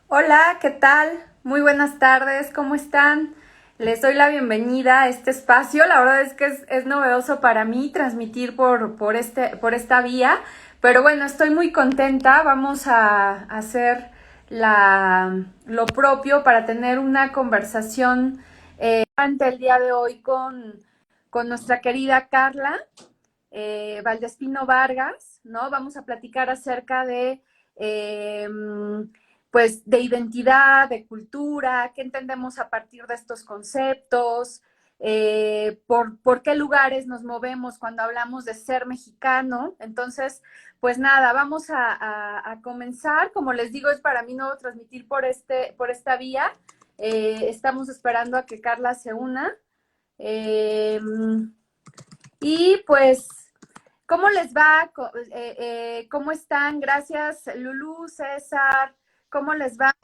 Hola, ¿qué tal? Muy buenas tardes, ¿cómo están? Les doy la bienvenida a este espacio. La verdad es que es novedoso para mí transmitir por esta vía, pero bueno, estoy muy contenta. Vamos a hacer lo propio para tener una conversación ante el día de hoy con nuestra querida Carla Valdespino Vargas, ¿no? Vamos a platicar acerca de, eh, pues, de identidad, de cultura, qué entendemos a partir de estos conceptos, por qué lugares nos movemos cuando hablamos de ser mexicano. Entonces, pues nada, vamos a comenzar. Como les digo, es para mí nuevo transmitir por esta vía. Estamos esperando a que Carla se una. Eh, y pues ¿cómo les va? ¿Cómo están? Gracias, Lulú, César. ¿Cómo les va?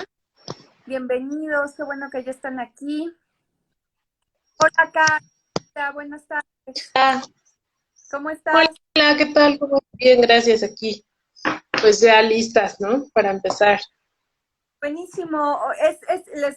Bienvenidos, qué bueno que ya están aquí. Hola, Carla, buenas tardes. Ah, ¿Cómo hola, estás? ¿qué tal? ¿Cómo? Bien, gracias aquí. Pues ya listas, ¿no? Para empezar. Buenísimo.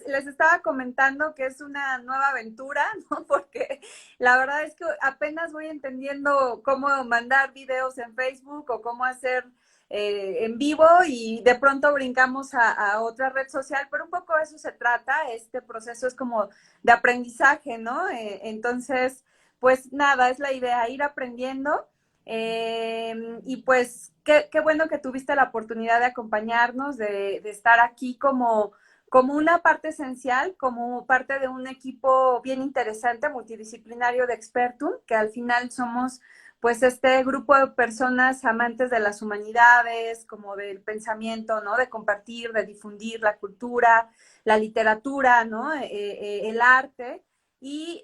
Les estaba comentando que es una nueva aventura, ¿no? Porque la verdad es que apenas voy entendiendo cómo mandar videos en Facebook o cómo hacer en vivo y de pronto brincamos a otra red social, pero un poco de eso se trata. Este proceso es como de aprendizaje, ¿no? Entonces, pues nada, es la idea, ir aprendiendo. Y pues qué bueno que tuviste la oportunidad de acompañarnos, de estar aquí como una parte esencial, como parte de un equipo bien interesante, multidisciplinario de Expertum, que al final somos pues este grupo de personas amantes de las humanidades, como del pensamiento, ¿no? De compartir, de difundir la cultura, la literatura, ¿no? El arte. Y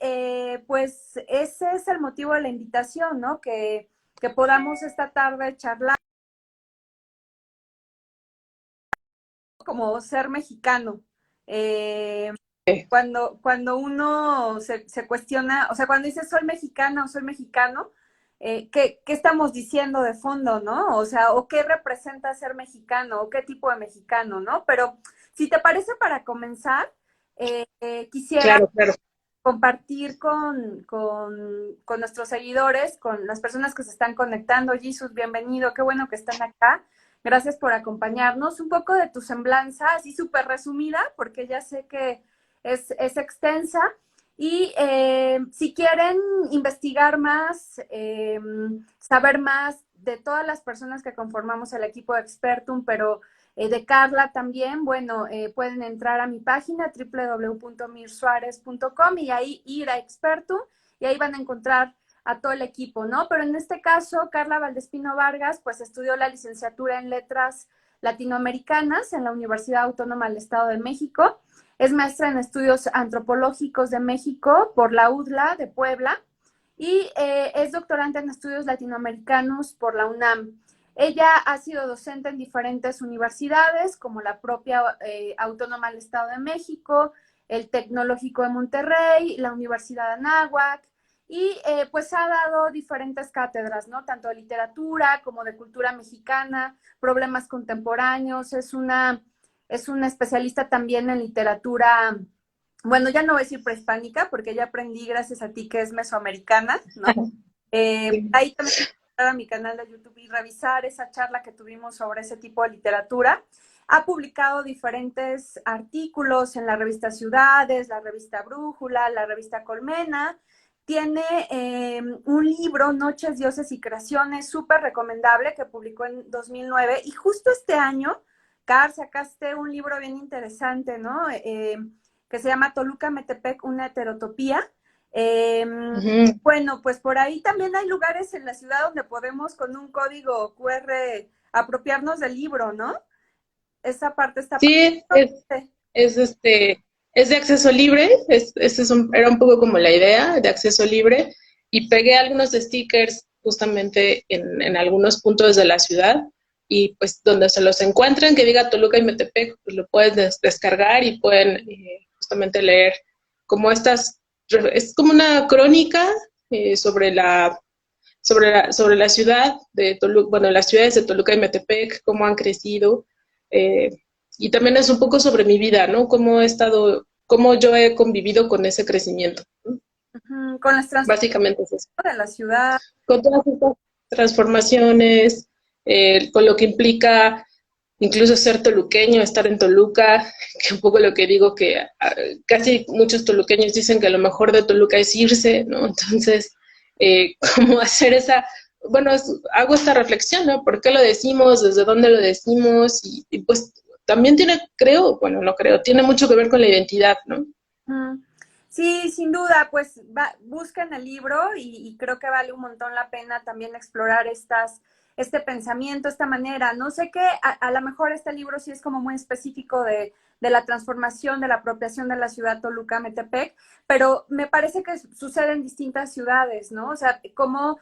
pues ese es el motivo de la invitación, ¿no? Que podamos esta tarde charlar como ser mexicano. Eh, cuando uno se cuestiona, o sea, cuando dice soy mexicana o soy mexicano, ¿qué estamos diciendo de fondo, no? O sea, o qué representa ser mexicano, o qué tipo de mexicano, ¿no? Pero si te parece, para comenzar, quisiera Claro, claro. compartir con nuestros seguidores, con las personas que se están conectando. Jesus, bienvenido, qué bueno que están acá. Gracias por acompañarnos. Un poco de tu semblanza, así súper resumida, porque ya sé que es extensa. Y si quieren investigar más, saber más de todas las personas que conformamos el equipo de Expertum, pero de Carla también, bueno, pueden entrar a mi página www.mirsuarez.com y ahí ir a Expertum y ahí van a encontrar a todo el equipo, ¿no? Pero en este caso, Carla Valdespino Vargas, pues estudió la licenciatura en Letras Latinoamericanas en la Universidad Autónoma del Estado de México. Es maestra en Estudios Antropológicos de México por la UDLA de Puebla y es doctorante en Estudios Latinoamericanos por la UNAM. Ella ha sido docente en diferentes universidades, como la propia Autónoma del Estado de México, el Tecnológico de Monterrey, la Universidad de Anáhuac, y pues ha dado diferentes cátedras, ¿no? Tanto de literatura como de cultura mexicana, problemas contemporáneos, es una especialista también en literatura, bueno, ya no voy a decir prehispánica, porque ya aprendí gracias a ti que es mesoamericana, ¿no? Sí. Ahí también a mi canal de YouTube y revisar esa charla que tuvimos sobre ese tipo de literatura. Ha publicado diferentes artículos en la revista Ciudades, la revista Brújula, la revista Colmena. Tiene un libro, Noches, Dioses y Creaciones, súper recomendable, que publicó en 2009. Y justo este año, Car, sacaste un libro bien interesante, ¿no? Que se llama Toluca Metepec, una heterotopía. Eh, Ujú. bueno, pues por ahí también hay lugares en la ciudad donde podemos con un código QR apropiarnos del libro, ¿no? Esa parte está Sí, padre. es es de acceso libre, era un poco como la idea de acceso libre, y pegué algunos stickers justamente en algunos puntos de la ciudad, y pues donde se los encuentren que diga Toluca y Metepec, pues lo pueden descargar y pueden justamente leer como es como una crónica sobre sobre la ciudad de Toluca, bueno, las ciudades de Toluca y Metepec, cómo han crecido. Eh, Y también es un poco sobre mi vida, ¿no? Cómo he estado, cómo yo he convivido con ese crecimiento, ¿no? Ujú, con las transformaciones Básicamente es eso. de la ciudad. Con todas estas transformaciones, con lo que implica incluso ser toluqueño, estar en Toluca, que un poco lo que digo que casi muchos toluqueños dicen que lo mejor de Toluca es irse, ¿no? Entonces, cómo hacer esa, bueno, hago esta reflexión, ¿no? ¿Por qué lo decimos? ¿Desde dónde lo decimos? Y pues también tiene, creo, bueno, no creo, tiene mucho que ver con la identidad, ¿no? Mm. Sí, sin duda, pues busquen el libro y creo que vale un montón la pena también explorar este pensamiento, esta manera. No sé qué, a lo mejor este libro sí es como muy específico de la transformación, de la apropiación de la ciudad Toluca, Metepec, pero me parece que sucede en distintas ciudades, ¿no? O sea, como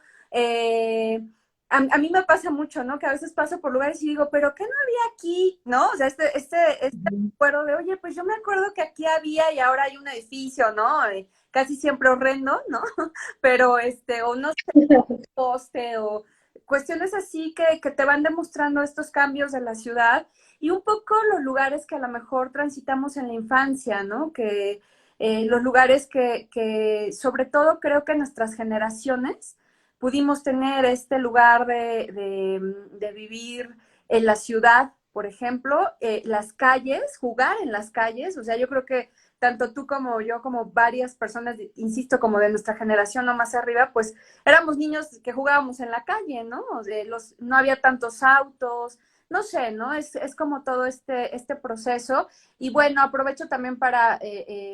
a mí me pasa mucho, ¿no? Que a veces paso por lugares y digo, pero ¿qué no había aquí? ¿No? O sea, este acuerdo de, oye, pues yo me acuerdo que aquí había y ahora hay un edificio, ¿no? Casi siempre horrendo, ¿no? Pero o no sé, poste o cuestiones así que te van demostrando estos cambios de la ciudad y un poco los lugares que a lo mejor transitamos en la infancia, ¿no? Que los lugares que sobre todo creo que nuestras generaciones pudimos tener este lugar de vivir en la ciudad, por ejemplo, las calles, jugar en las calles, o sea, yo creo que tanto tú como yo, como varias personas, insisto, como de nuestra generación o más arriba, pues éramos niños que jugábamos en la calle, ¿no? O sea, no había tantos autos, no sé, ¿no? Es como todo este proceso. Y bueno, aprovecho también para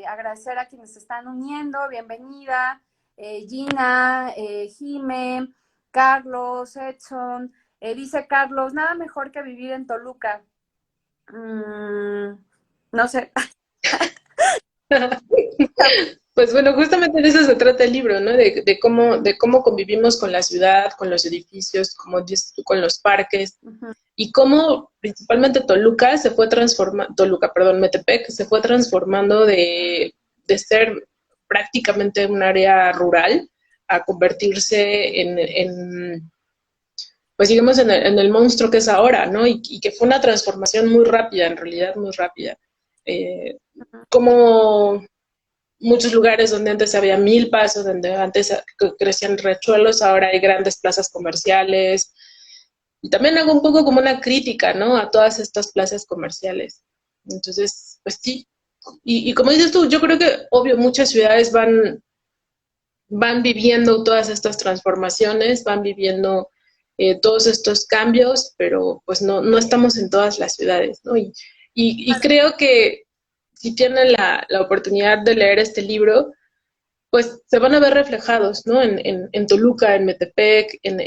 agradecer a quienes se están uniendo, bienvenida, Gina, Jime, Carlos, Edson, dice Carlos, nada mejor que vivir en Toluca. No sé. Pues bueno, justamente de eso se trata el libro, ¿no? De cómo convivimos con la ciudad, con los edificios, como dices tú, con los parques, Ujú, y cómo principalmente Toluca se fue transformando, Toluca, perdón, Metepec se fue transformando de ser prácticamente un área rural a convertirse pues digamos, en el monstruo que es ahora, ¿no? Y que fue una transformación muy rápida, en realidad muy rápida. Eh, ujú. como muchos lugares donde antes había milpas, donde antes crecían rechuelos, ahora hay grandes plazas comerciales. Y también hago un poco como una crítica, ¿no? A todas estas plazas comerciales. Entonces, pues sí. Y como dices tú, yo creo que, obvio, muchas ciudades van viviendo todas estas transformaciones, van viviendo todos estos cambios, pero pues no estamos en todas las ciudades, ¿no? Y creo que si tienen la oportunidad de leer este libro, pues se van a ver reflejados, ¿no? En Toluca, en Metepec, en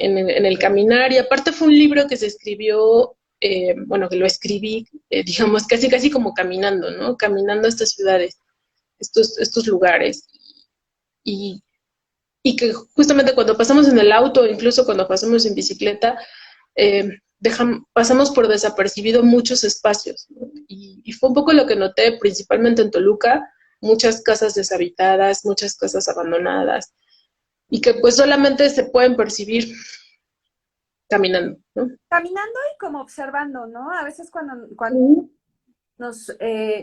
el caminar. Y aparte fue un libro que se escribió, bueno, que lo escribí, digamos, casi como caminando, ¿no? Caminando a estas ciudades, estos lugares. Y, y que justamente cuando pasamos en el auto, incluso cuando pasamos en bicicleta, pasamos por desapercibido muchos espacios, ¿no? Y fue un poco lo que noté, principalmente en Toluca, muchas casas deshabitadas, muchas casas abandonadas, y que pues solamente se pueden percibir caminando, ¿no? Caminando y como observando, ¿no? A veces cuando Uh nos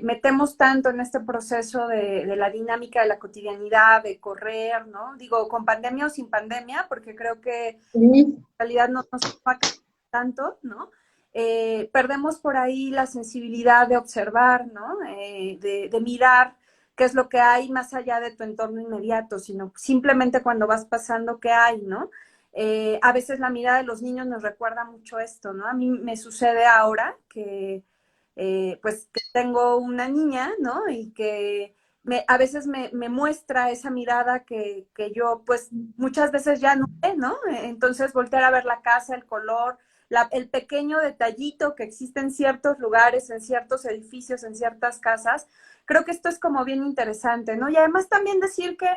metemos tanto en este proceso de la dinámica de la cotidianidad, de correr, ¿no? Digo, con pandemia o sin pandemia, porque creo que en -huh. realidad no nos impacta tanto, ¿no? Perdemos por ahí la sensibilidad de observar, ¿no? De mirar qué es lo que hay más allá de tu entorno inmediato, sino simplemente cuando vas pasando qué hay, ¿no? A veces la mirada de los niños nos recuerda mucho esto, ¿no? A mí me sucede ahora que pues que tengo una niña, ¿no? Y que a veces me muestra esa mirada que yo pues muchas veces ya no ve, ¿no? Entonces voltear a ver la casa, el color, el pequeño detallito que existe en ciertos lugares, en ciertos edificios, en ciertas casas, creo que esto es como bien interesante, ¿no? Y además también decir que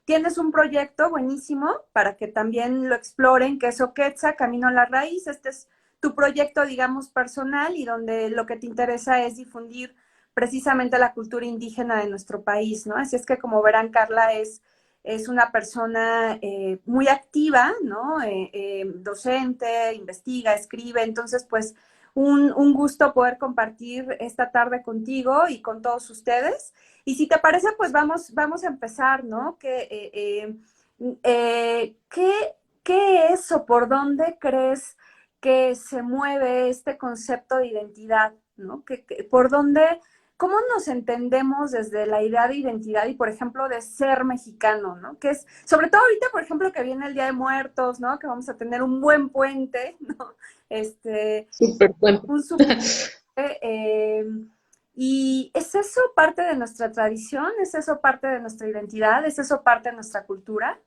tienes un proyecto buenísimo para que también lo exploren, que es Oquetza, Camino a la Raíz. Este es tu proyecto, digamos, personal y donde lo que te interesa es difundir precisamente la cultura indígena de nuestro país, ¿no? Así es que, como verán, Carla es una persona muy activa, ¿no? Docente, investiga, escribe, entonces, pues, un gusto poder compartir esta tarde contigo y con todos ustedes. Y si te parece, pues vamos a empezar, ¿no? ¿Qué, qué es o por dónde crees que se mueve este concepto de identidad, ¿no? ¿Por dónde, cómo nos entendemos desde la idea de identidad y, por ejemplo, de ser mexicano, ¿no? Que es, sobre todo ahorita, por ejemplo, que viene el Día de Muertos, ¿no? Que vamos a tener un buen puente, ¿no? Súper bueno. Un super, eh, ¿y es eso parte de nuestra tradición? ¿Es eso parte de nuestra identidad? ¿Es eso parte de nuestra cultura?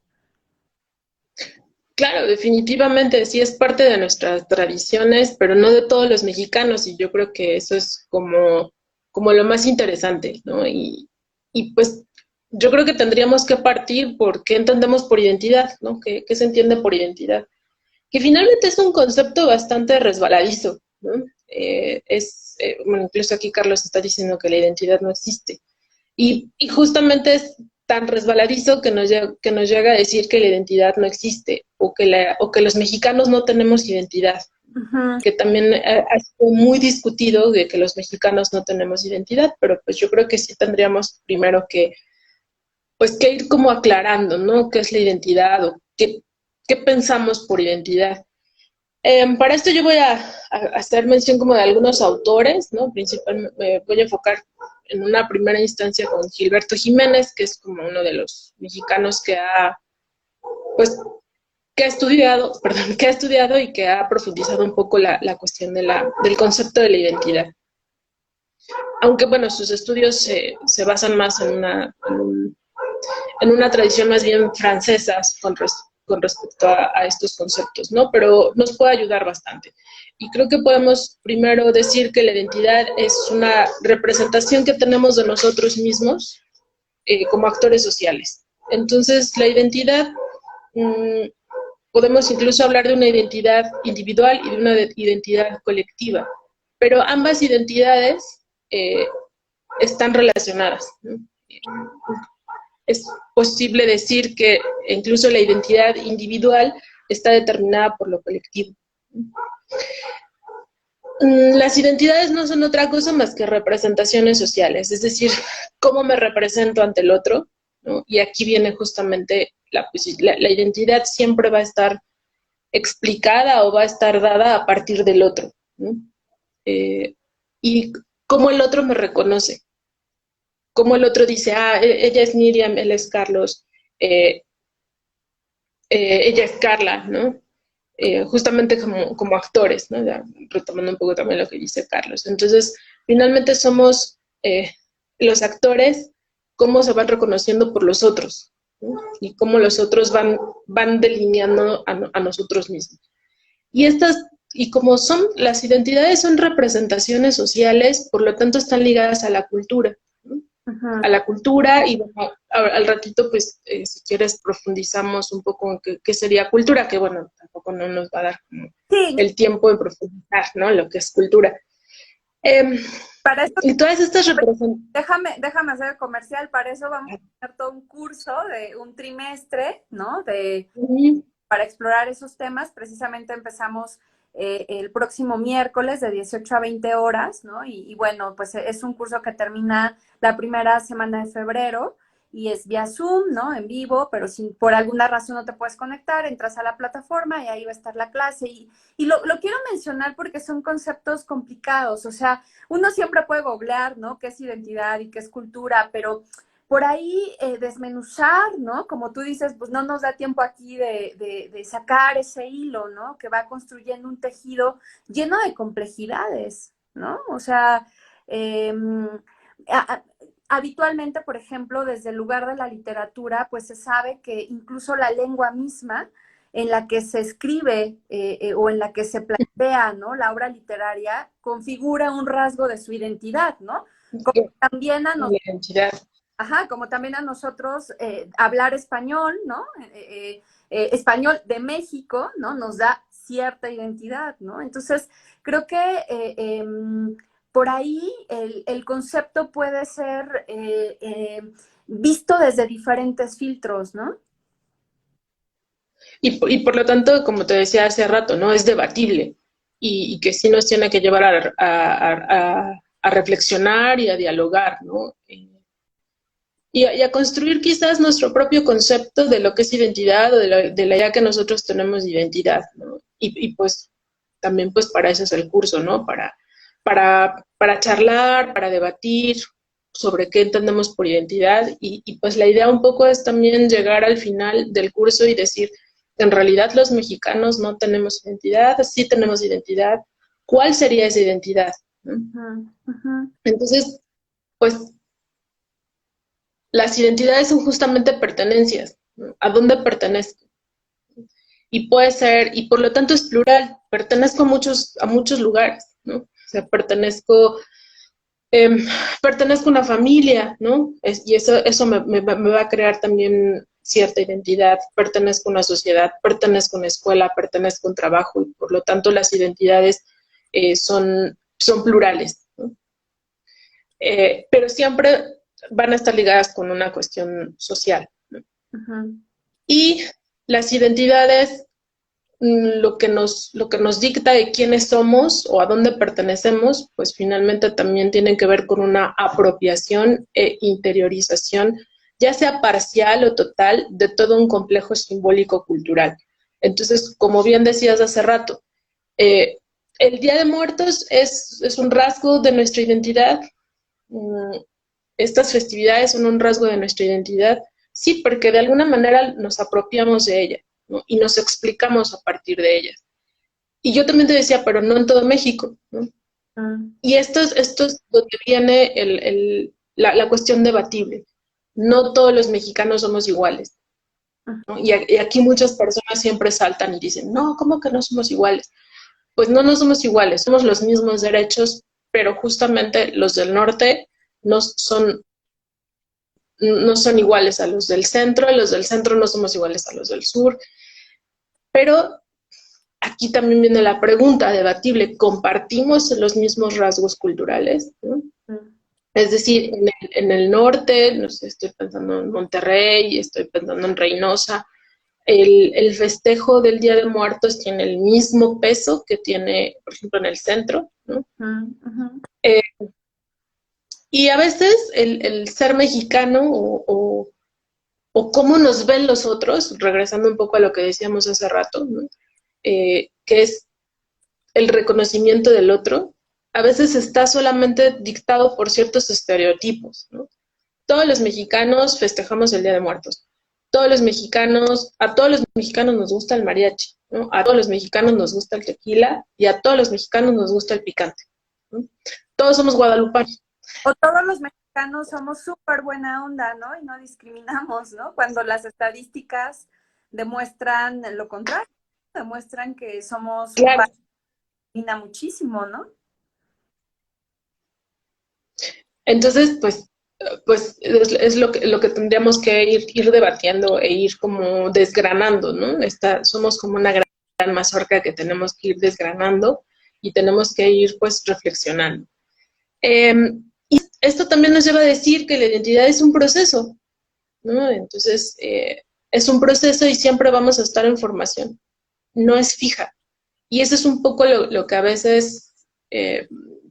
Claro, definitivamente sí es parte de nuestras tradiciones, pero no de todos los mexicanos, y yo creo que eso es como lo más interesante, ¿no? Y pues yo creo que tendríamos que partir por qué entendemos por identidad, ¿no? ¿Qué se entiende por identidad? Que finalmente es un concepto bastante resbaladizo, ¿no? Bueno, incluso aquí Carlos está diciendo que la identidad no existe. Y justamente es tan resbaladizo que nos llega a decir que la identidad no existe o que los mexicanos no tenemos identidad, Uh-huh. que también ha sido muy discutido de que los mexicanos no tenemos identidad, pero pues yo creo que sí tendríamos primero pues que ir como aclarando, ¿no? ¿Qué es la identidad o qué pensamos por identidad? Para esto yo voy a hacer mención como de algunos autores, ¿no? Principalmente me voy a enfocar en una primera instancia con Gilberto Jiménez, que es como uno de los mexicanos pues, que ha estudiado, perdón, que ha estudiado y que ha profundizado un poco la cuestión del concepto de la identidad. Aunque, bueno, sus estudios se basan más en una tradición más bien francesa con respecto a estos conceptos, ¿no? Pero nos puede ayudar bastante. Y creo que podemos primero decir que la identidad es una representación que tenemos de nosotros mismos como actores sociales. Entonces, la identidad, podemos incluso hablar de una identidad individual y de una identidad colectiva, pero ambas identidades están relacionadas, ¿no? Es posible decir que incluso la identidad individual está determinada por lo colectivo. Las identidades no son otra cosa más que representaciones sociales, es decir, cómo me represento ante el otro, ¿no? Y aquí viene justamente la identidad siempre va a estar explicada o va a estar dada a partir del otro, ¿no? Y cómo el otro me reconoce, cómo el otro dice, ella es Miriam, él es Carlos, ella es Carla, ¿no? Justamente como actores, ¿no? Ya, retomando un poco también lo que dice Carlos. Entonces, finalmente somos los actores, cómo se van reconociendo por los otros, ¿no? Y cómo los otros van delineando a nosotros mismos. Y como las identidades son representaciones sociales, por lo tanto están ligadas a la cultura, ¿no? Uh-huh. A la cultura y bueno, al ratito pues si quieres profundizamos un poco en qué sería cultura, que bueno, tampoco no nos va a dar como Sí, el tiempo de profundizar, ¿no? Lo que es cultura. para eso, Y todas estas representaciones. déjame hacer el comercial, para eso vamos a hacer todo un curso de un trimestre, ¿no? Para explorar esos temas. Precisamente empezamos el próximo miércoles de 18 a 20 horas, ¿no? Y bueno, pues es un curso que termina la primera semana de febrero y es vía Zoom, ¿no? En vivo, pero si por alguna razón no te puedes conectar, entras a la plataforma y ahí va a estar la clase. Y lo quiero mencionar porque son conceptos complicados, o sea, uno siempre puede googlear, ¿no? ¿Qué es identidad y qué es cultura? Pero por ahí desmenuzar, ¿no? Como tú dices, pues no nos da tiempo aquí de sacar ese hilo, ¿no? Que va construyendo un tejido lleno de complejidades, ¿no? O sea, a, habitualmente, por ejemplo, desde el lugar de la literatura, pues se sabe que incluso la lengua misma en la que se escribe o en la que se plantea, ¿no? La obra literaria configura un rasgo de su identidad, ¿no? Como también a nosotros, ajá, como también a nosotros hablar español, ¿no? Español de México, ¿no? Nos da cierta identidad, ¿no? Entonces, creo que por ahí el concepto puede ser visto desde diferentes filtros, ¿no? Y por lo tanto, como te decía hace rato, ¿no? Es debatible. y que sí nos tiene que llevar a reflexionar y a dialogar, ¿no? Y a construir quizás nuestro propio concepto de lo que es identidad o de la idea que nosotros tenemos de identidad, ¿no? Y pues también pues para eso es el curso, ¿no? Para charlar, para debatir sobre qué entendemos por identidad y pues la idea un poco es también llegar al final del curso y decir, en realidad los mexicanos no tenemos identidad, sí tenemos identidad, ¿cuál sería esa identidad? ¿No? Ujú, ujú. Entonces, pues las identidades son justamente pertenencias, ¿no? ¿A dónde pertenezco? Y puede ser, y por lo tanto es plural, pertenezco a muchos lugares, ¿no? O sea, eh, pertenezco a una familia, ¿no? Y eso me va a crear también cierta identidad, pertenezco a una sociedad, pertenezco a una escuela, pertenezco a un trabajo, y por lo tanto las identidades son plurales, ¿no? Pero siempre van a estar ligadas con una cuestión social, ¿no? Ujú. Y las identidades, lo que nos dicta de quiénes somos o a dónde pertenecemos, pues finalmente también tienen que ver con una apropiación e interiorización, ya sea parcial o total, de todo un complejo simbólico cultural. Entonces, como bien decías hace rato, eh, el Día de Muertos es un rasgo de nuestra identidad. Mm, Estas festividades son un rasgo de nuestra identidad, sí, porque de alguna manera nos apropiamos de ella, ¿no? Y nos explicamos a partir de ellas. Y yo también te decía, pero no en todo México, ¿no? Mm. Y esto es donde viene la cuestión debatible. No todos los mexicanos somos iguales, ¿no? Y aquí muchas personas siempre saltan y dicen, no, ¿cómo que no somos iguales? Pues no, no somos iguales, somos los mismos derechos, pero justamente los del norte no son, no son iguales a los del centro, y los del centro no somos iguales a los del sur, pero aquí también viene la pregunta debatible, ¿compartimos los mismos rasgos culturales? ¿No? Mm. Es decir, en el norte, no sé, estoy pensando en Monterrey, estoy pensando en Reynosa, el festejo del Día de Muertos tiene el mismo peso que tiene, por ejemplo, en el centro, ¿no? Mm, ujú. Eh, y a veces el ser mexicano o cómo nos ven los otros, regresando un poco a lo que decíamos hace rato, ¿no? Que es el reconocimiento del otro, a veces está solamente dictado por ciertos estereotipos, ¿no? Todos los mexicanos festejamos el Día de Muertos. A todos los mexicanos nos gusta el mariachi, ¿no? A todos los mexicanos nos gusta el tequila y a todos los mexicanos nos gusta el picante, ¿no? Todos somos guadalupanos. O todos los mexicanos somos súper buena onda, ¿no? Y no discriminamos, ¿no? Cuando las estadísticas demuestran lo contrario, demuestran que somos un Claro. país que discrimina muchísimo, ¿no? Entonces, pues es lo que tendríamos que ir debatiendo e ir como desgranando, ¿no? Somos como una gran mazorca que tenemos que ir desgranando y tenemos que ir pues reflexionando. Eh, y esto también nos lleva a decir que la identidad es un proceso, ¿no? Entonces, es un proceso y siempre vamos a estar en formación, no es fija. Y eso es un poco lo que a veces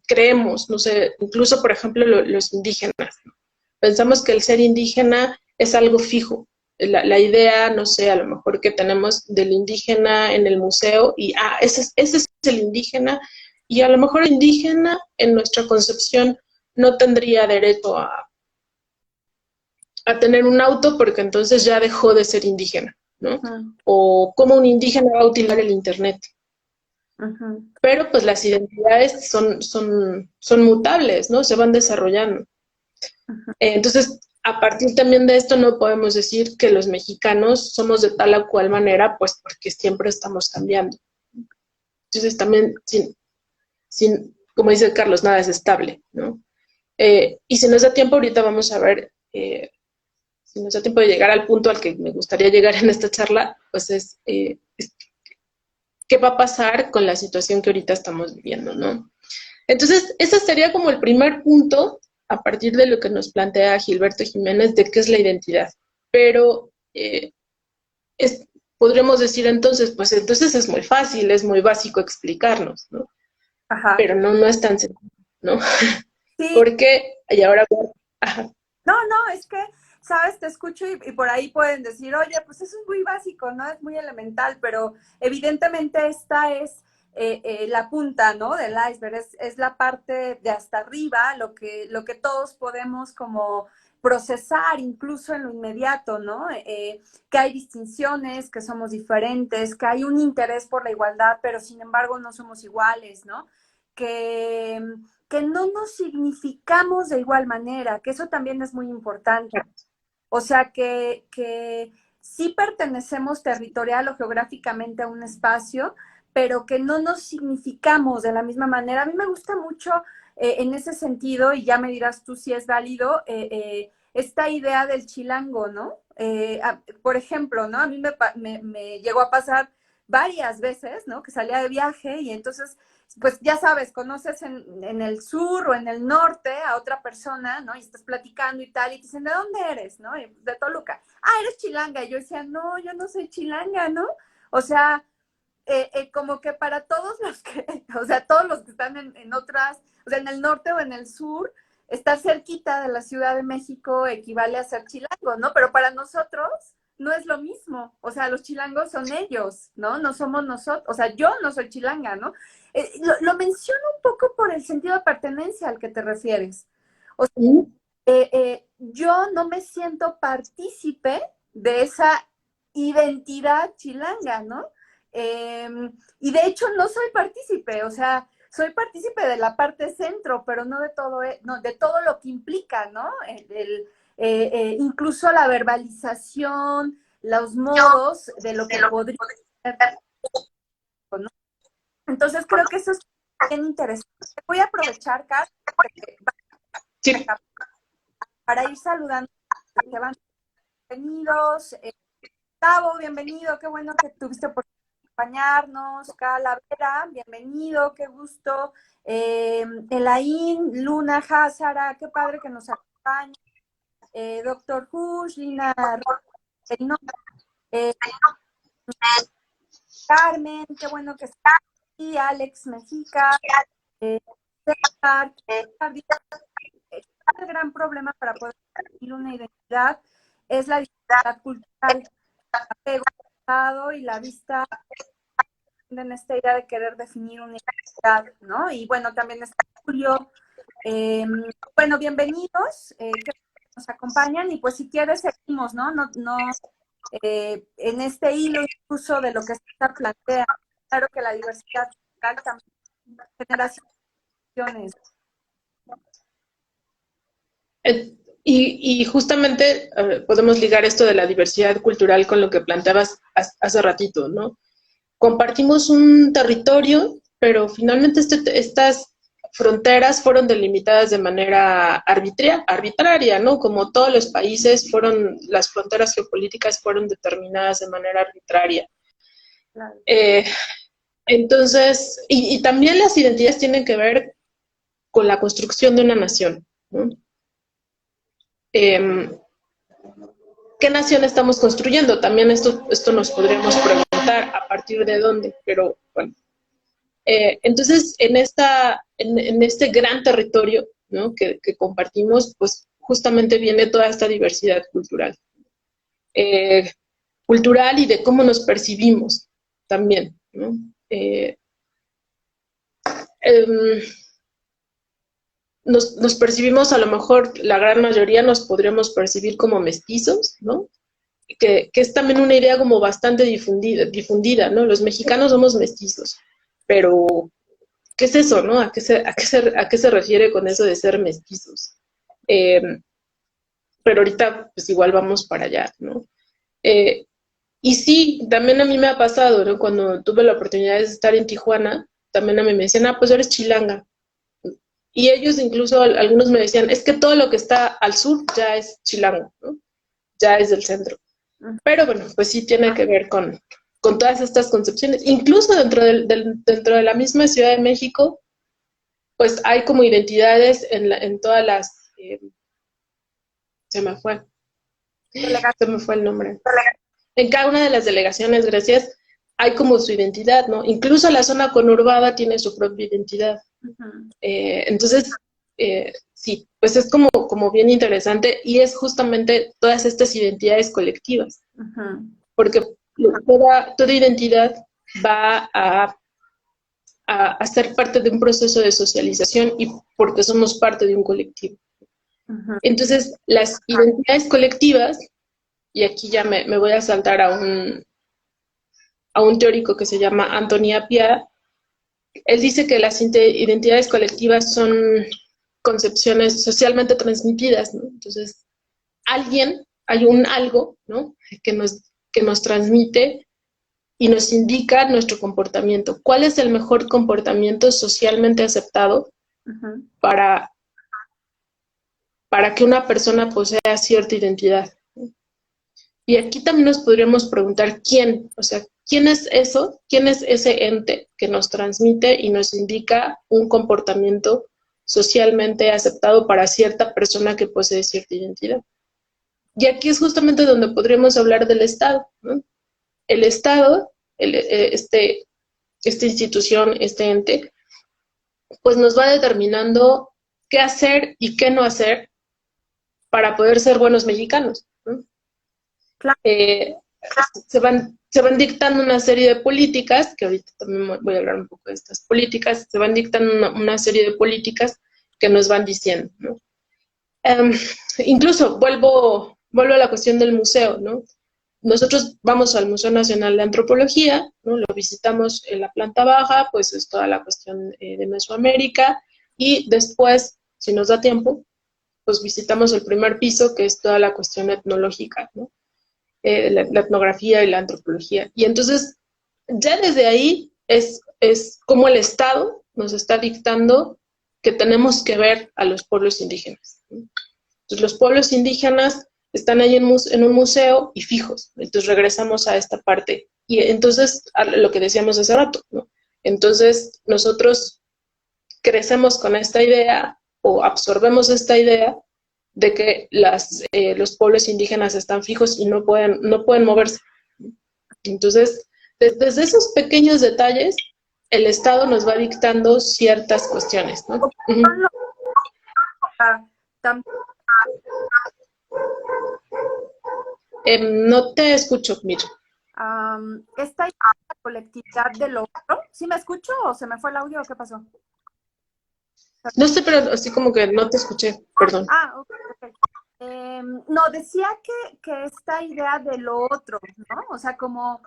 creemos, no sé, incluso por ejemplo los indígenas, ¿no? Pensamos que el ser indígena es algo fijo. La idea, no sé, a lo mejor que tenemos del indígena en el museo y, ese es el indígena y a lo mejor el indígena en nuestra concepción no tendría derecho a tener un auto porque entonces ya dejó de ser indígena, ¿no? Uh-huh. O cómo un indígena va a utilizar el Internet. Uh-huh. Pero pues las identidades son mutables, ¿no? Se van desarrollando. Uh-huh. Entonces, a partir también de esto no podemos decir que los mexicanos somos de tal o cual manera, pues porque siempre estamos cambiando. Entonces también, como dice Carlos, nada es estable, ¿no? Y si nos da tiempo, ahorita vamos a ver, si nos da tiempo de llegar al punto al que me gustaría llegar en esta charla, pues es qué va a pasar con la situación que ahorita estamos viviendo, ¿no? Entonces, ese sería como el primer punto a partir de lo que nos plantea Gilberto Jiménez de qué es la identidad. Pero, podríamos decir entonces, pues entonces es muy fácil, es muy básico explicarnos, ¿no? Ajá. Pero no es tan sencillo, ¿no? Sí, Porque, y ahora, ajá. no, es que, sabes, te escucho y por ahí pueden decir, oye, pues eso es muy básico, ¿no? Es muy elemental, pero evidentemente esta es la punta, ¿no? Del iceberg, es la parte de hasta arriba, lo que todos podemos como procesar, incluso en lo inmediato, ¿no? Que hay distinciones, que somos diferentes, que hay un interés por la igualdad, pero sin embargo no somos iguales, ¿no? Que no nos significamos de igual manera, que eso también es muy importante. O sea, que sí pertenecemos territorial o geográficamente a un espacio, pero que no nos significamos de la misma manera. A mí me gusta mucho en ese sentido, y ya me dirás tú si es válido, esta idea del chilango, ¿no? Por ejemplo, ¿no? A mí me llegó a pasar varias veces, ¿no? Que salía de viaje y entonces pues ya sabes, conoces en el sur o en el norte a otra persona, ¿no? Y estás platicando y tal, y te dicen, ¿de dónde eres? ¿No? Y, de Toluca. Ah, eres chilanga. Y yo decía, no, yo no soy chilanga, ¿no? O sea, como que para todos los que, o sea, todos los que están en otras, o sea, en el norte o en el sur, estar cerquita de la Ciudad de México equivale a ser chilango, ¿no? Pero para nosotros no es lo mismo. O sea, los chilangos son ellos, ¿no? No somos nosotros. O sea, yo no soy chilanga, ¿no? Lo menciono un poco por el sentido de pertenencia al que te refieres. O sea, yo no me siento partícipe de esa identidad chilanga, ¿no? Eh, y de hecho no soy partícipe, o sea, soy partícipe de la parte centro, pero no de todo, no, de todo lo que implica, ¿no? Incluso la verbalización, los modos de lo que podría ser, ¿no? Entonces creo que eso es bien interesante. Voy a aprovechar, Kat, Sí. para ir saludando a los que van. Bienvenidos. Gustavo, bienvenido, qué bueno que tuviste por acompañarnos. Calavera, bienvenido, qué gusto. Elaín, Luna, Hazara, qué padre que nos acompañe. Doctor Hush, Lina Reynoso, eh, Carmen, qué bueno que está aquí. Alex Mexica, César, el gran problema para poder definir una identidad es la diversidad cultural, el apego y la vista en esta idea de querer definir una identidad, ¿no? Y bueno, también está Julio. Bueno, bienvenidos, que nos acompañan y pues si quieres seguimos, ¿no? En este hilo incluso de lo que se plantea. Claro que la diversidad cultural también genera situaciones. Y justamente podemos ligar esto de la diversidad cultural con lo que planteabas hace ratito, ¿no? Compartimos un territorio, pero finalmente estas fronteras fueron delimitadas de manera arbitraria, ¿no? Como todos los países las fronteras geopolíticas fueron determinadas de manera arbitraria. Claro. Entonces, y también las identidades tienen que ver con la construcción de una nación, ¿no? ¿Qué nación estamos construyendo? También esto nos podríamos preguntar a partir de dónde, pero bueno. Entonces, en este gran territorio, ¿no? que compartimos, pues justamente viene toda esta diversidad cultural. Cultural y de cómo nos percibimos también, ¿no? Nos percibimos, a lo mejor la gran mayoría nos podríamos percibir como mestizos, ¿no? Que es también una idea como bastante difundida, ¿no? Los mexicanos somos mestizos, pero ¿qué es eso, no? ¿A qué se refiere con eso de ser mestizos? Pero ahorita, pues igual vamos para allá, ¿no? Y sí, también a mí me ha pasado, ¿no? Cuando tuve la oportunidad de estar en Tijuana, también a mí me decían, pues eres chilanga. Y ellos incluso, algunos me decían, es que todo lo que está al sur ya es chilango, ¿no? Ya es del centro. Pero bueno, pues sí tiene que ver con todas estas concepciones. Incluso dentro de la misma Ciudad de México, pues hay como identidades en todas las... se me fue el nombre. en cada una de las delegaciones, gracias, hay como su identidad, ¿no? Incluso la zona conurbada tiene su propia identidad. Entonces, sí, pues es como bien interesante y es justamente todas estas identidades colectivas, porque toda identidad va a ser parte de un proceso de socialización y porque somos parte de un colectivo. Entonces, las identidades colectivas, y aquí ya me voy a saltar a un teórico que se llama Anthony Appiah. Él dice que las identidades colectivas son concepciones socialmente transmitidas, ¿no? Entonces, hay un algo, ¿no? que nos transmite y nos indica nuestro comportamiento. ¿Cuál es el mejor comportamiento socialmente aceptado para que una persona posea cierta identidad? Y aquí también nos podríamos preguntar quién, o sea, ¿quién es eso? ¿Quién es ese ente que nos transmite y nos indica un comportamiento socialmente aceptado para cierta persona que posee cierta identidad? Y aquí es justamente donde podríamos hablar del Estado, ¿no? El Estado, esta institución, este ente, pues nos va determinando qué hacer y qué no hacer para poder ser buenos mexicanos, ¿no? Claro. Se van dictando una serie de políticas, que ahorita también voy a hablar un poco de estas políticas, se van dictando una serie de políticas que nos van diciendo, ¿no? Incluso vuelvo a la cuestión del museo, ¿no? Nosotros vamos al Museo Nacional de Antropología, ¿no? Lo visitamos en la planta baja, pues es toda la cuestión de Mesoamérica, y después, si nos da tiempo, pues visitamos el primer piso, que es toda la cuestión etnológica, ¿no? La etnografía y la antropología. Y entonces, ya desde ahí es como el Estado nos está dictando que tenemos que ver a los pueblos indígenas, ¿no? Entonces, los pueblos indígenas están ahí en un museo y fijos. Entonces, regresamos a esta parte. Y entonces, a lo que decíamos hace rato, ¿no? Entonces, nosotros crecemos con esta idea o absorbemos esta idea de que los pueblos indígenas están fijos y no pueden moverse. Entonces, desde esos pequeños detalles, el Estado nos va dictando ciertas cuestiones, ¿no? No te escucho, Mir. Esta colectividad del otro, ¿sí me escucho o se me fue el audio o qué pasó? No sé, pero así como que no te escuché, perdón. Ok. No, decía que esta idea de lo otro, ¿no? O sea, como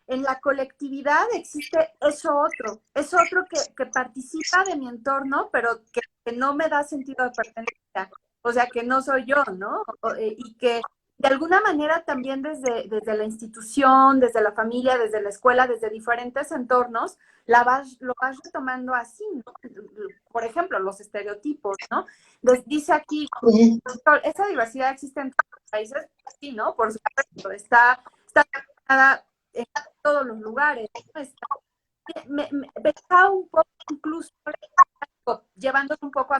en la colectividad existe eso otro que participa de mi entorno, pero que no me da sentido de pertenencia, o sea, que no soy yo, ¿no? Y que de alguna manera también desde la institución, desde la familia, desde la escuela, desde diferentes entornos, lo vas retomando así, ¿no? Por ejemplo, los estereotipos, ¿no? Dice aquí, esa diversidad existe en todos los países, sí, ¿no? Por supuesto, está en todos los lugares, ¿no? Me está un poco incluso llevándose un poco a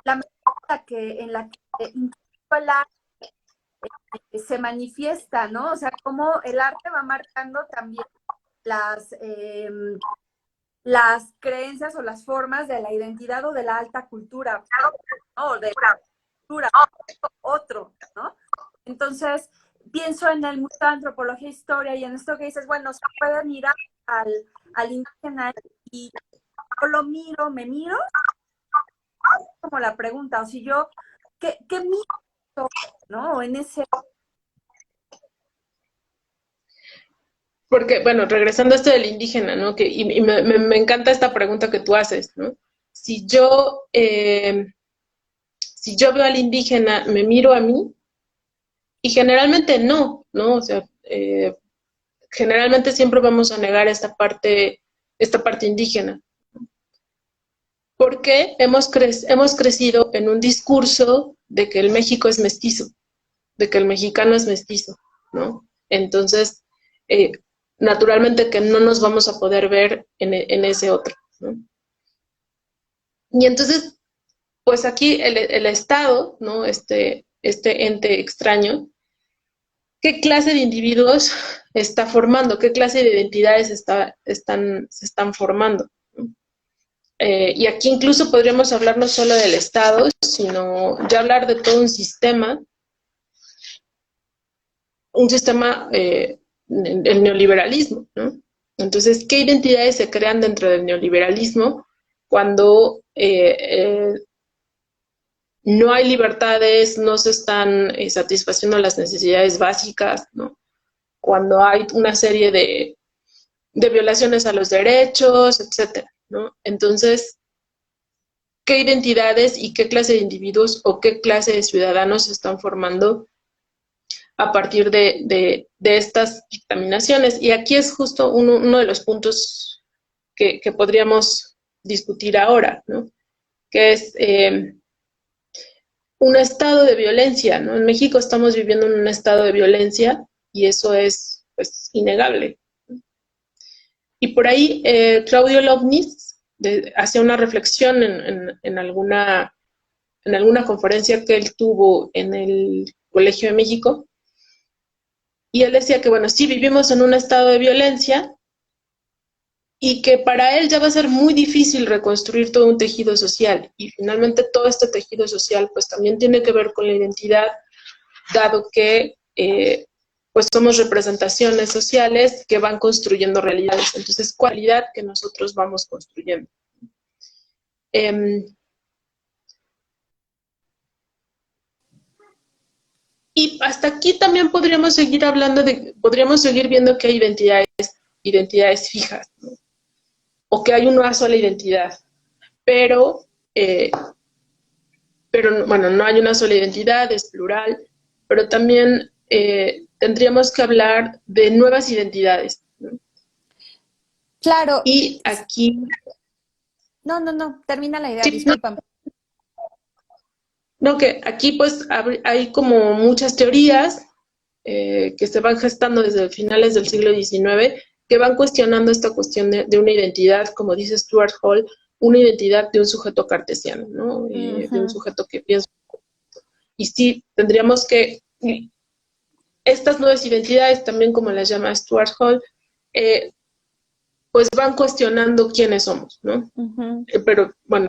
la manera en la que el arte se manifiesta, ¿no? O sea, cómo el arte va marcando también las creencias o las formas de la identidad o de la alta cultura, ¿no? De la cultura, otro, ¿no? Entonces, pienso en el Museo de Antropología e Historia y en esto que dices, bueno, se puede mirar al indígena y yo lo miro, me miro, como la pregunta, o si yo, ¿qué miro, ¿no? En ese... Porque, bueno, regresando a esto del indígena, ¿no? Y me encanta esta pregunta que tú haces, ¿no? Si yo veo al indígena, me miro a mí, y generalmente no, ¿no? O sea, generalmente siempre vamos a negar esta parte indígena. Porque hemos crecido en un discurso de que el México es mestizo, de que el mexicano es mestizo, ¿no? Entonces, naturalmente que no nos vamos a poder ver en ese otro, ¿no? Y entonces, pues aquí el Estado, ¿no? Este ente extraño, qué clase de individuos está formando, qué clase de identidades se están formando. Y aquí incluso podríamos hablar no solo del Estado, sino ya hablar de todo un sistema, el neoliberalismo, ¿no? Entonces, ¿qué identidades se crean dentro del neoliberalismo cuando no hay libertades, no se están satisfaciendo las necesidades básicas, ¿no? Cuando hay una serie de violaciones a los derechos, etcétera, ¿no? Entonces, ¿qué identidades y qué clase de individuos o qué clase de ciudadanos se están formando a partir de estas dictaminaciones? Y aquí es justo uno de los puntos que podríamos discutir ahora, ¿no? Que es un estado de violencia, ¿no? En México estamos viviendo en un estado de violencia y eso es, pues, innegable. Y por ahí Claudio Lovnis hacía una reflexión en alguna conferencia que él tuvo en el Colegio de México, y él decía que, bueno, sí vivimos en un estado de violencia y que para él ya va a ser muy difícil reconstruir todo un tejido social, y finalmente todo este tejido social pues también tiene que ver con la identidad, dado que pues somos representaciones sociales que van construyendo realidades. Entonces, cualidad que nosotros vamos construyendo. Y hasta aquí también podríamos seguir hablando podríamos seguir viendo que hay identidades fijas, ¿no? O que hay una sola identidad, pero bueno, no hay una sola identidad, es plural, pero también tendríamos que hablar de nuevas identidades, ¿no? Claro. Y aquí... No, termina la idea, Sí, discúlpame. no, que aquí pues hay como muchas teorías que se van gestando desde finales del siglo XIX, que van cuestionando esta cuestión de una identidad, como dice Stuart Hall, una identidad de un sujeto cartesiano, ¿no? De un sujeto que piensa. Y sí, tendríamos que... Estas nuevas identidades, también como las llama Stuart Hall, pues van cuestionando quiénes somos, ¿no? Pero bueno,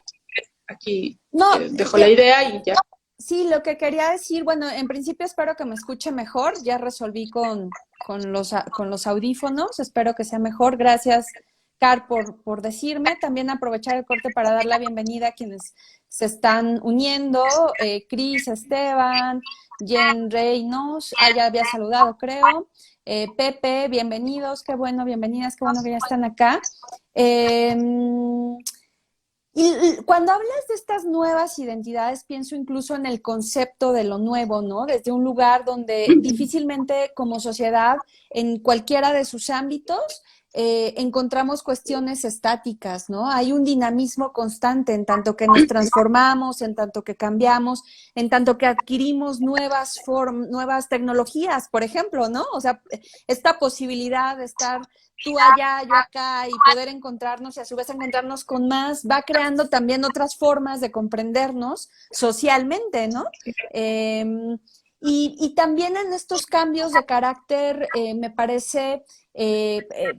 aquí dejo la idea y ya. Sí, lo que quería decir, bueno, en principio espero que me escuche mejor, ya resolví con los audífonos, espero que sea mejor. Gracias, Car, por decirme. También aprovechar el corte para dar la bienvenida a quienes se están uniendo, Cris, Esteban, Jen Reynos, ya había saludado, creo. Pepe, bienvenidos, qué bueno, bienvenidas, qué bueno que ya están acá. Y cuando hablas de estas nuevas identidades, pienso incluso en el concepto de lo nuevo, ¿no? Desde un lugar donde difícilmente como sociedad, en cualquiera de sus ámbitos, encontramos cuestiones estáticas, ¿no? Hay un dinamismo constante en tanto que nos transformamos, en tanto que cambiamos, en tanto que adquirimos nuevas tecnologías, por ejemplo, ¿no? O sea, esta posibilidad de estar tú allá, yo acá, y poder encontrarnos y a su vez encontrarnos con más, va creando también otras formas de comprendernos socialmente, ¿no? Y también en estos cambios de carácter, me parece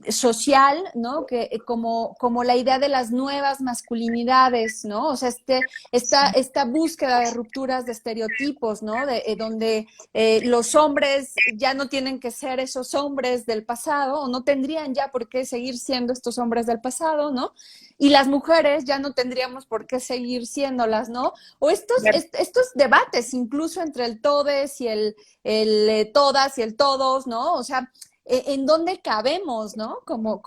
social, ¿no? Que como la idea de las nuevas masculinidades, ¿no? O sea, esta búsqueda de rupturas de estereotipos, ¿no? Donde los hombres ya no tienen que ser esos hombres del pasado, o no tendrían ya por qué seguir siendo estos hombres del pasado, ¿no? Y las mujeres ya no tendríamos por qué seguir siéndolas, ¿no? O estos debates incluso entre el todes y el todas y el todos, ¿no? O sea, en dónde cabemos, ¿no? Como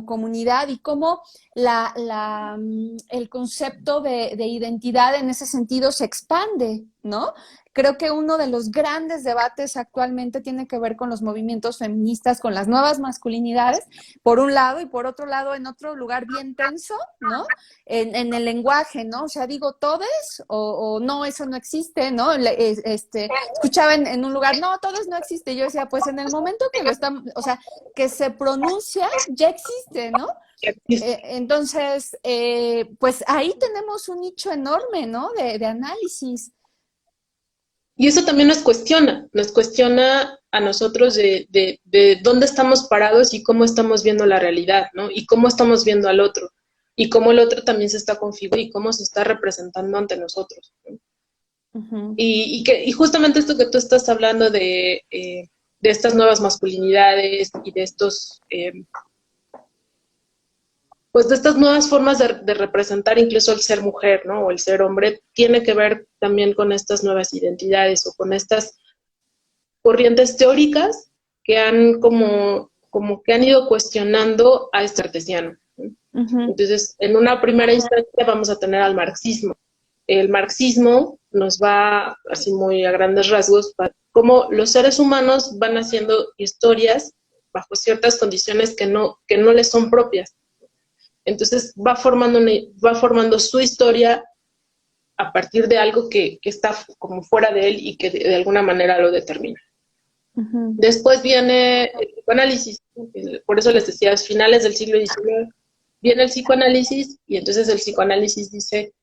comunidad, y cómo el concepto de identidad en ese sentido se expande, ¿no? Creo que uno de los grandes debates actualmente tiene que ver con los movimientos feministas, con las nuevas masculinidades, por un lado, y por otro lado, en otro lugar bien tenso, ¿no? En el lenguaje, ¿no? O sea, digo todes o no, eso no existe, ¿no? Escuchaba en un lugar, no, todes no existe. Yo decía, pues en el momento que lo están, o sea, que se pronuncia, ya existe, ¿no? Entonces, pues ahí tenemos un nicho enorme, ¿no? De análisis. Y eso también nos cuestiona a nosotros de dónde estamos parados y cómo estamos viendo la realidad, ¿no? Y cómo estamos viendo al otro, y cómo el otro también se está configurando y cómo se está representando ante nosotros, ¿no? Y justamente esto que tú estás hablando de estas nuevas masculinidades y de estos, pues de estas nuevas formas de representar incluso el ser mujer, ¿no? O el ser hombre, tiene que ver también con estas nuevas identidades o con estas corrientes teóricas que han como que han ido cuestionando a este artesiano, ¿no? Entonces, en una primera instancia vamos a tener al marxismo. El marxismo nos va, así muy a grandes rasgos, cómo los seres humanos van haciendo historias bajo ciertas condiciones que no les son propias. Entonces va formando su historia a partir de algo que está como fuera de él y que de alguna manera lo determina. Después viene el psicoanálisis, por eso les decía, a finales del siglo XIX viene el psicoanálisis, y entonces el psicoanálisis dice,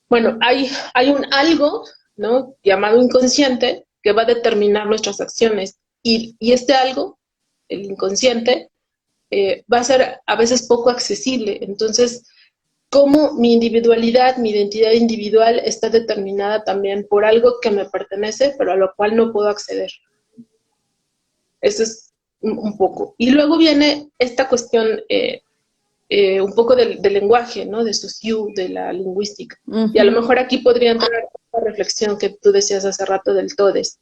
bueno, hay un algo, ¿no?, llamado inconsciente, que va a determinar nuestras acciones, y este algo, el inconsciente, va a ser a veces poco accesible. Entonces, cómo mi individualidad, mi identidad individual está determinada también por algo que me pertenece, pero a lo cual no puedo acceder. Eso es un poco. Y luego viene esta cuestión un poco del lenguaje, ¿no?, de Saussure, de la lingüística. Y a lo mejor aquí podría entrar la reflexión que tú decías hace rato del todes.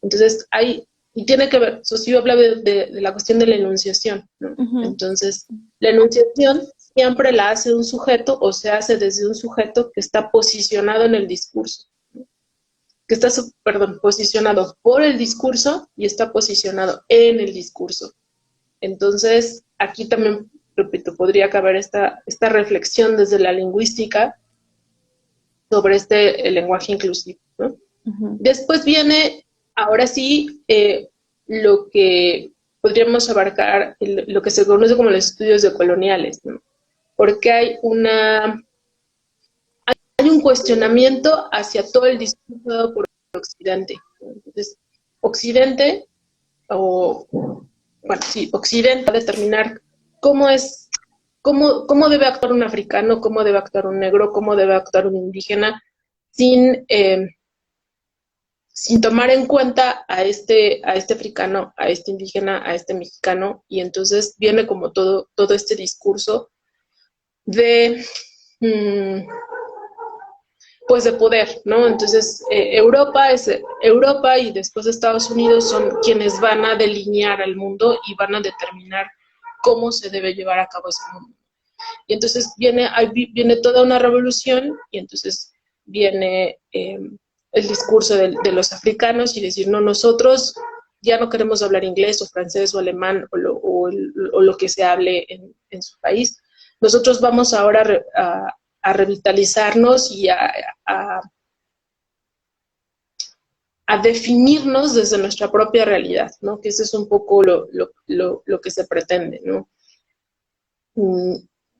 Entonces, y tiene que ver, Saussure habla de la cuestión de la enunciación, ¿no? Entonces, la enunciación siempre la hace un sujeto, o se hace desde un sujeto que está posicionado en el discurso, ¿no?, que está, posicionado por el discurso y está posicionado en el discurso. Entonces, aquí también, repito, podría caber esta reflexión desde la lingüística sobre el lenguaje inclusivo, ¿no? Después viene, ahora sí, lo que podríamos abarcar, lo que se conoce como los estudios decoloniales, ¿no? Porque hay un cuestionamiento hacia todo el discurso dado por Occidente. Entonces, Occidente, Occidente va a determinar cómo debe actuar un africano, cómo debe actuar un negro, cómo debe actuar un indígena, sin tomar en cuenta a este africano, a este indígena, a este mexicano, y entonces viene como todo este discurso de pues de poder, ¿no? Entonces Europa y después Estados Unidos son quienes van a delinear el mundo y van a determinar cómo se debe llevar a cabo ese mundo. Y entonces viene toda una revolución, y entonces viene el discurso de los africanos y decir, no, nosotros ya no queremos hablar inglés o francés o alemán o lo que se hable en su país. Nosotros vamos ahora a revitalizarnos y a definirnos desde nuestra propia realidad, ¿no? Que eso es un poco lo que se pretende, ¿no?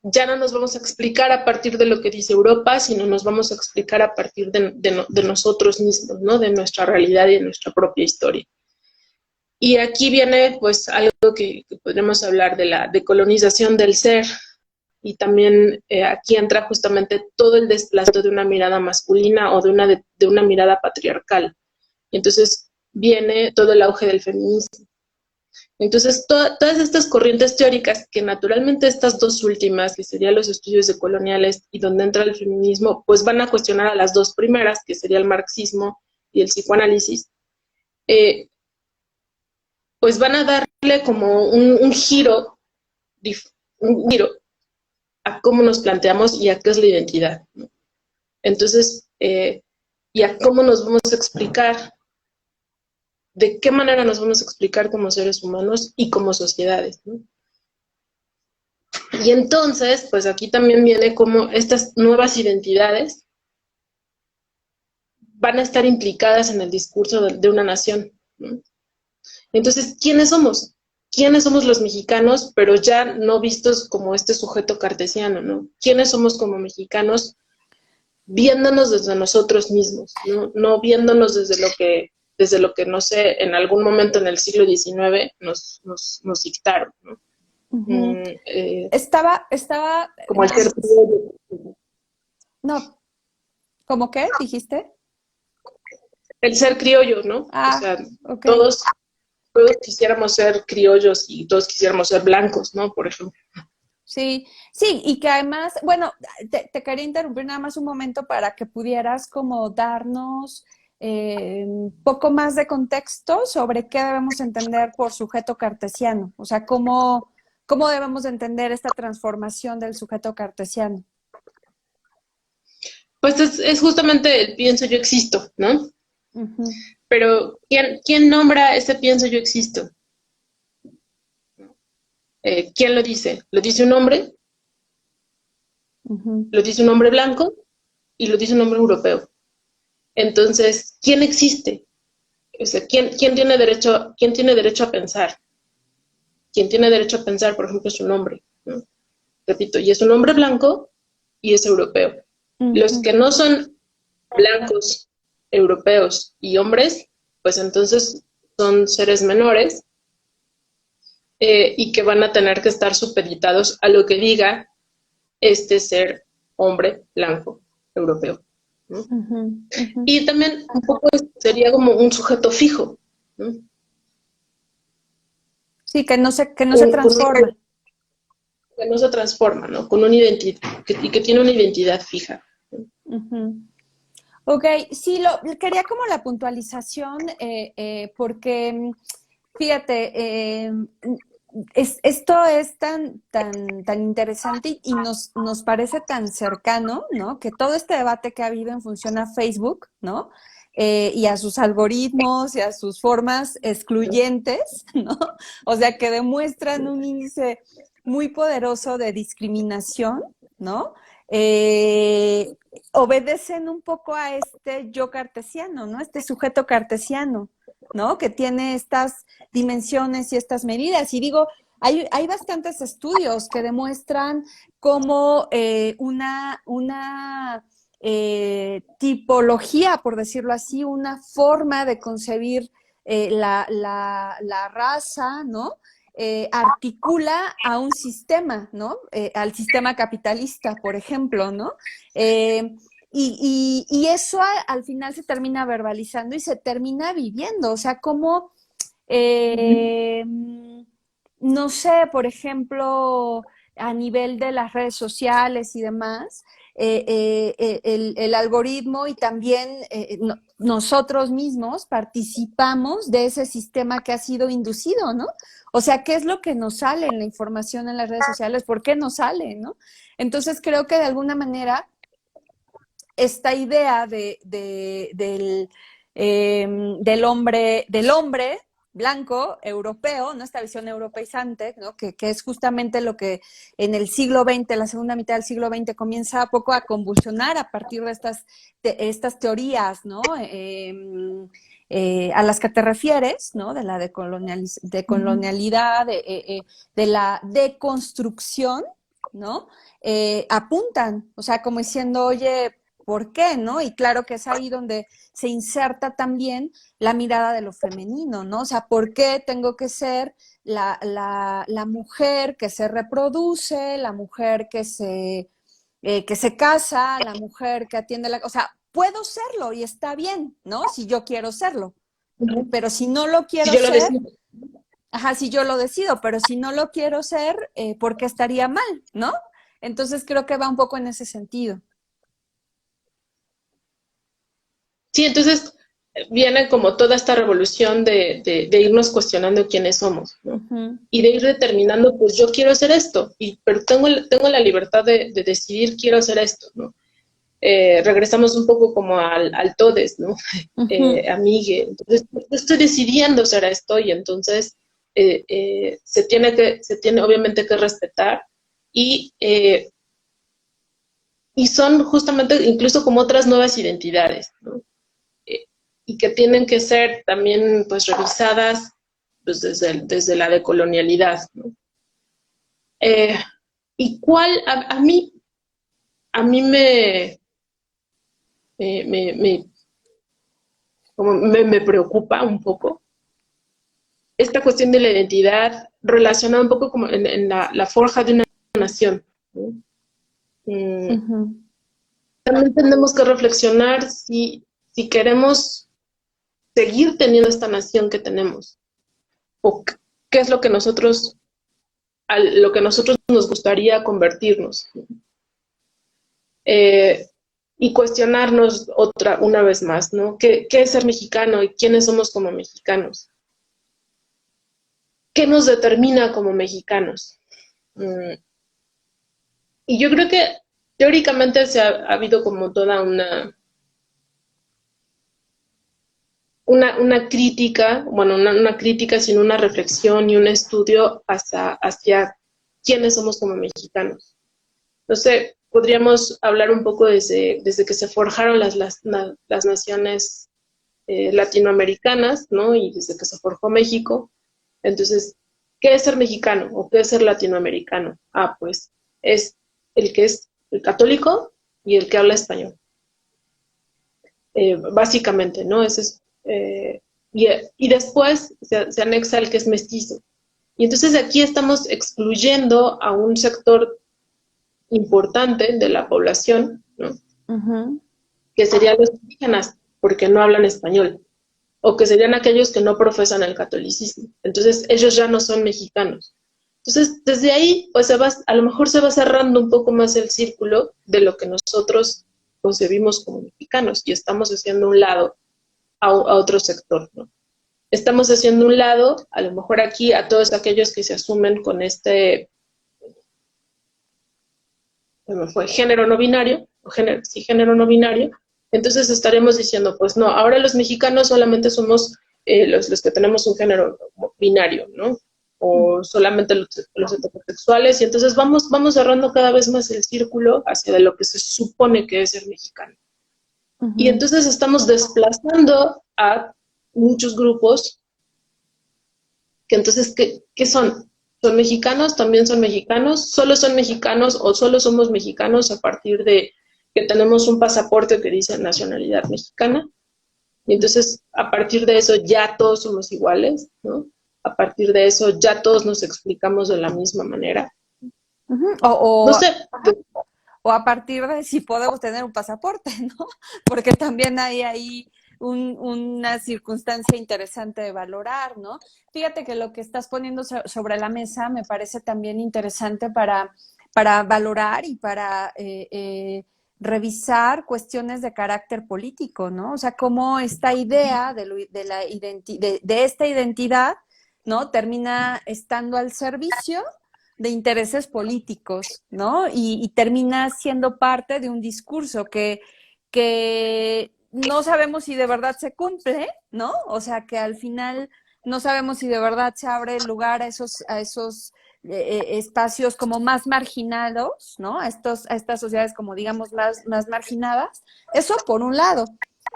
Ya no nos vamos a explicar a partir de lo que dice Europa, sino nos vamos a explicar a partir de nosotros mismos, ¿no?, de nuestra realidad y de nuestra propia historia. Y aquí viene, pues, algo que podríamos hablar de la decolonización del ser, y también aquí entra justamente todo el desplazamiento de una mirada masculina o de una mirada patriarcal. Y entonces viene todo el auge del feminismo. Entonces, todas estas corrientes teóricas, que naturalmente estas dos últimas, que serían los estudios decoloniales y donde entra el feminismo, pues van a cuestionar a las dos primeras, que sería el marxismo y el psicoanálisis, pues van a darle como un giro a cómo nos planteamos y a qué es la identidad, ¿no? Entonces, y a cómo nos vamos a explicar, de qué manera nos vamos a explicar como seres humanos y como sociedades, ¿no? Y entonces, pues aquí también viene como estas nuevas identidades van a estar implicadas en el discurso de una nación, ¿no? Entonces, ¿quiénes somos? ¿Quiénes somos los mexicanos, pero ya no vistos como este sujeto cartesiano, ¿no? ¿Quiénes somos como mexicanos viéndonos desde nosotros mismos, ¿no? No viéndonos desde lo que desde lo que, no sé, en algún momento en el siglo XIX nos dictaron, ¿no? Ujú. Eh, Estaba, como el nada ser más. criollo. No, ¿cómo qué dijiste? El ser criollo, ¿no? O Ah, sea, ok. todos, todos quisiéramos ser criollos y todos quisiéramos ser blancos, ¿no? Por ejemplo. Sí, sí, y que además, bueno, te quería interrumpir nada más un momento para que pudieras como darnos un poco más de contexto sobre qué debemos entender por sujeto cartesiano, o sea, cómo debemos entender esta transformación del sujeto cartesiano. Pues es justamente el pienso yo existo, ¿no? Ujú, Pero ¿quién nombra ese pienso yo existo? ¿Quién lo dice? ¿Lo dice un hombre? ujú, ¿Lo dice un hombre blanco? Y lo dice un hombre europeo. Entonces, ¿quién existe? O sea, quién tiene derecho a pensar? Quien tiene derecho a pensar, por ejemplo, es un hombre, ¿no? Repito, y es un hombre blanco y es europeo. Los ujú, que no son blancos, europeos y hombres, pues entonces son seres menores y que van a tener que estar supeditados a lo que diga este ser hombre blanco europeo, ¿no? ujú, ujú. Y también un poco sería como un sujeto fijo, ¿no? Sí, que no se Con transforma. que no se transforma, ¿no? Con una identidad, y que tiene una identidad fija. Ujú. Ok, sí, quería como la puntualización, porque fíjate, esto es tan interesante y nos parece tan cercano, ¿no? Que todo este debate que ha habido en función a Facebook, ¿no? Y a sus algoritmos y a sus formas excluyentes, ¿no? O sea, que demuestran un índice muy poderoso de discriminación, ¿no? Eh, Obedecen un poco a este yo cartesiano, ¿no? Este sujeto cartesiano, ¿no? Que tiene estas dimensiones y estas medidas. Y digo, hay bastantes estudios que demuestran cómo una tipología, por decirlo así, una forma de concebir la raza, ¿no? Articula a un sistema, ¿no? Al sistema capitalista, por ejemplo, ¿no? Eh, y eso al final se termina verbalizando y se termina viviendo, o sea, como eh, no sé, por ejemplo, a nivel de las redes sociales y demás, el algoritmo y también nosotros mismos participamos de ese sistema que ha sido inducido, ¿no? O sea, ¿qué es lo que nos sale en la información en las redes sociales? ¿Por qué nos sale, no? Entonces creo que de alguna manera esta idea del hombre blanco, europeo, ¿no? Esta visión europeizante, ¿no? Que es justamente lo que en el siglo XX, la segunda mitad del siglo XX, comienza un poco a convulsionar a partir de estas teorías, ¿no? A las que te refieres, ¿no? De la decolonialidad, de la deconstrucción, ¿no? Apuntan, o sea, como diciendo, oye, ¿por qué, no? Y claro que es ahí donde se inserta también la mirada de lo femenino, ¿no? O sea, ¿por qué tengo que ser la mujer que se reproduce, la mujer que se casa, la mujer que atiende la... O sea, puedo serlo y está bien, ¿no? Si yo quiero serlo, pero si no lo Si quiero yo lo ser, decido. ajá, si yo lo decido, pero si no lo quiero ser, ¿por qué estaría mal, no? Entonces creo que va un poco en ese sentido. Sí, entonces viene como toda esta revolución de irnos cuestionando quiénes somos, ¿no? Ujú, Y de ir determinando, pues yo quiero hacer esto, pero tengo la libertad de decidir, quiero hacer esto, ¿no? Regresamos un poco como al todes, ¿no? ujú, Amigue. Entonces, yo estoy decidiendo hacer esto y entonces se tiene obviamente que respetar y, eh, y son justamente incluso como otras nuevas identidades, ¿no? Eh, y que tienen que ser también pues revisadas pues, desde la decolonialidad, ¿no? Eh, ¿Y cuál a mí me, me como me preocupa un poco. Esta cuestión de la identidad relacionada un poco como en la forja de una nación, ¿no? También tenemos que reflexionar si queremos seguir teniendo esta nación que tenemos, o qué es lo que nosotros nos gustaría convertirnos. Y cuestionarnos una vez más, ¿no? ¿Qué es ser mexicano y quiénes somos como mexicanos? ¿Qué nos determina como mexicanos? Y yo creo que teóricamente ha habido como toda una crítica, bueno, una crítica, sino una reflexión y un estudio hacia quiénes somos como mexicanos. No sé, podríamos hablar un poco desde que se forjaron las naciones latinoamericanas, ¿no? Y desde que se forjó México. Entonces, ¿qué es ser mexicano o qué es ser latinoamericano? Pues es el que es el católico y el que habla español. Básicamente, ¿no? Ese es, y después se anexa el que es mestizo. Y entonces aquí estamos excluyendo a un sector importante de la población, ¿no? Que serían los indígenas, porque no hablan español, o que serían aquellos que no profesan el catolicismo. Entonces ellos ya no son mexicanos. Entonces desde ahí, pues a lo mejor se va cerrando un poco más el círculo de lo que nosotros concebimos como mexicanos, y estamos haciendo un lado a otro sector, ¿no? Estamos haciendo un lado, a lo mejor aquí, a todos aquellos que se asumen con género no binario, género no binario. Entonces estaremos diciendo, pues no, ahora los mexicanos solamente somos los que tenemos un género binario, ¿no? O solamente los heterosexuales, y entonces vamos cerrando cada vez más el círculo hacia de lo que se supone que es ser mexicano. Y entonces estamos desplazando a muchos grupos que entonces, ¿qué son? ¿Son mexicanos? ¿También son mexicanos? ¿Solo son mexicanos o solo somos mexicanos a partir de que tenemos un pasaporte que dice nacionalidad mexicana? Y entonces, a partir de eso ya todos somos iguales, ¿no? A partir de eso ya todos nos explicamos de la misma manera. No sé. O a partir de si podemos tener un pasaporte, ¿no? Porque también hay ahí una circunstancia interesante de valorar, ¿no? Fíjate que lo que estás poniendo sobre la mesa me parece también interesante para valorar y para revisar cuestiones de carácter político, ¿no? O sea, cómo esta idea de esta identidad, ¿no? Termina estando al servicio de intereses políticos, ¿no? Y termina siendo parte de un discurso que no sabemos si de verdad se cumple, ¿no? O sea, que al final no sabemos si de verdad se abre el lugar a esos espacios como más marginados, ¿no? A estas sociedades como digamos más marginadas. Eso por un lado.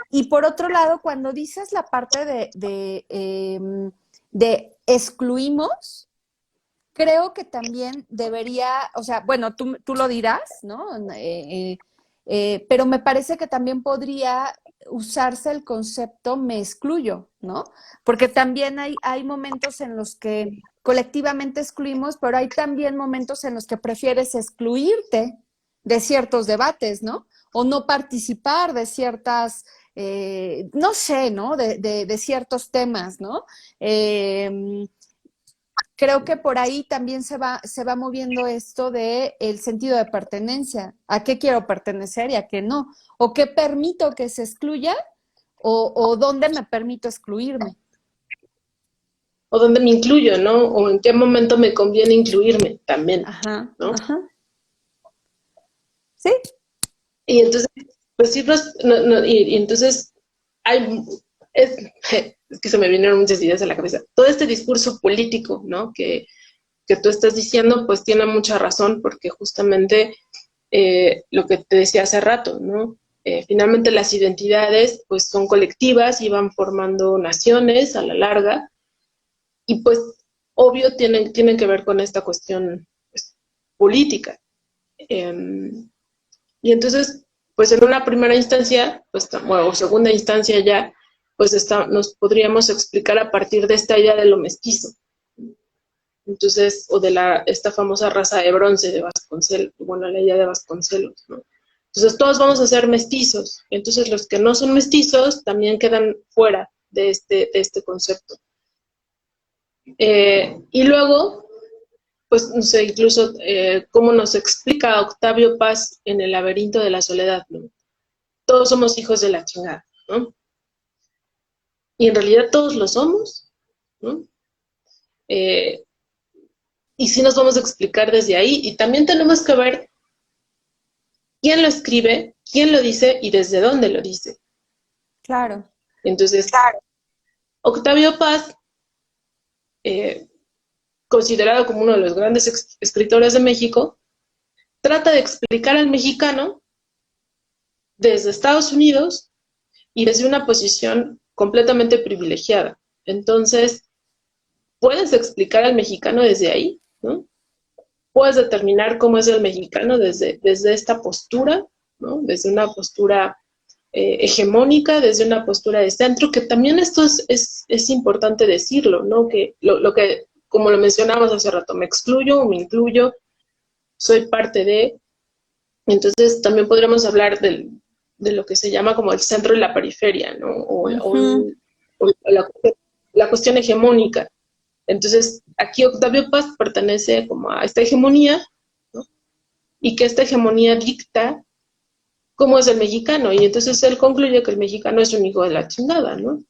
Y por otro lado, cuando dices la parte de excluimos, creo que también debería, o sea, bueno, tú lo dirás, ¿no? Pero me parece que también podría usarse el concepto me excluyo, ¿no? Porque también hay momentos en los que colectivamente excluimos, pero hay también momentos en los que prefieres excluirte de ciertos debates, ¿no? O no participar de ciertas, no sé, ¿no? De ciertos temas, ¿no? Creo que por ahí también se va moviendo esto de el sentido de pertenencia. ¿A qué quiero pertenecer y a qué no? ¿O qué permito que se excluya? ¿O dónde me permito excluirme? O dónde me incluyo, ¿no? O en qué momento me conviene incluirme también, ¿no? Sí. Y entonces, pues sí, y entonces es que se me vinieron muchas ideas a la cabeza. Todo este discurso político, ¿no? Que tú estás diciendo, pues tiene mucha razón, porque justamente lo que te decía hace rato, ¿no? Finalmente las identidades, pues son colectivas y van formando naciones a la larga, y pues obvio tienen que ver con esta cuestión pues, política. Y entonces, pues en una primera instancia, pues, bueno, o segunda instancia ya, pues nos podríamos explicar a partir de esta idea de lo mestizo. Entonces, o de esta famosa raza de bronce de Vasconcelos, bueno, la idea de Vasconcelos, ¿no? Entonces, todos vamos a ser mestizos. Entonces, los que no son mestizos también quedan fuera de este concepto. Y luego, pues, no sé, incluso cómo nos explica Octavio Paz en El laberinto de la soledad, ¿no? Todos somos hijos de la chingada, ¿no? Y en realidad todos lo somos, ¿no? Y sí nos vamos a explicar desde ahí, y también tenemos que ver quién lo escribe, quién lo dice y desde dónde lo dice. Claro. Entonces, Octavio Paz, considerado como uno de los grandes escritores de México, trata de explicar al mexicano desde Estados Unidos y desde una posición completamente privilegiada. Entonces, puedes explicar al mexicano desde ahí, ¿no? Puedes determinar cómo es el mexicano desde esta postura, ¿no? Desde una postura hegemónica, desde una postura de centro, que también esto es importante decirlo, ¿no? Que lo que, como lo mencionamos hace rato, me excluyo o me incluyo, soy parte de. Entonces también podríamos hablar de lo que se llama como el centro y la periferia, ¿no? O la cuestión hegemónica. Entonces, aquí Octavio Paz pertenece como a esta hegemonía, ¿no? Y que esta hegemonía dicta cómo es el mexicano, y entonces él concluye que el mexicano es un hijo de la chingada, ¿no?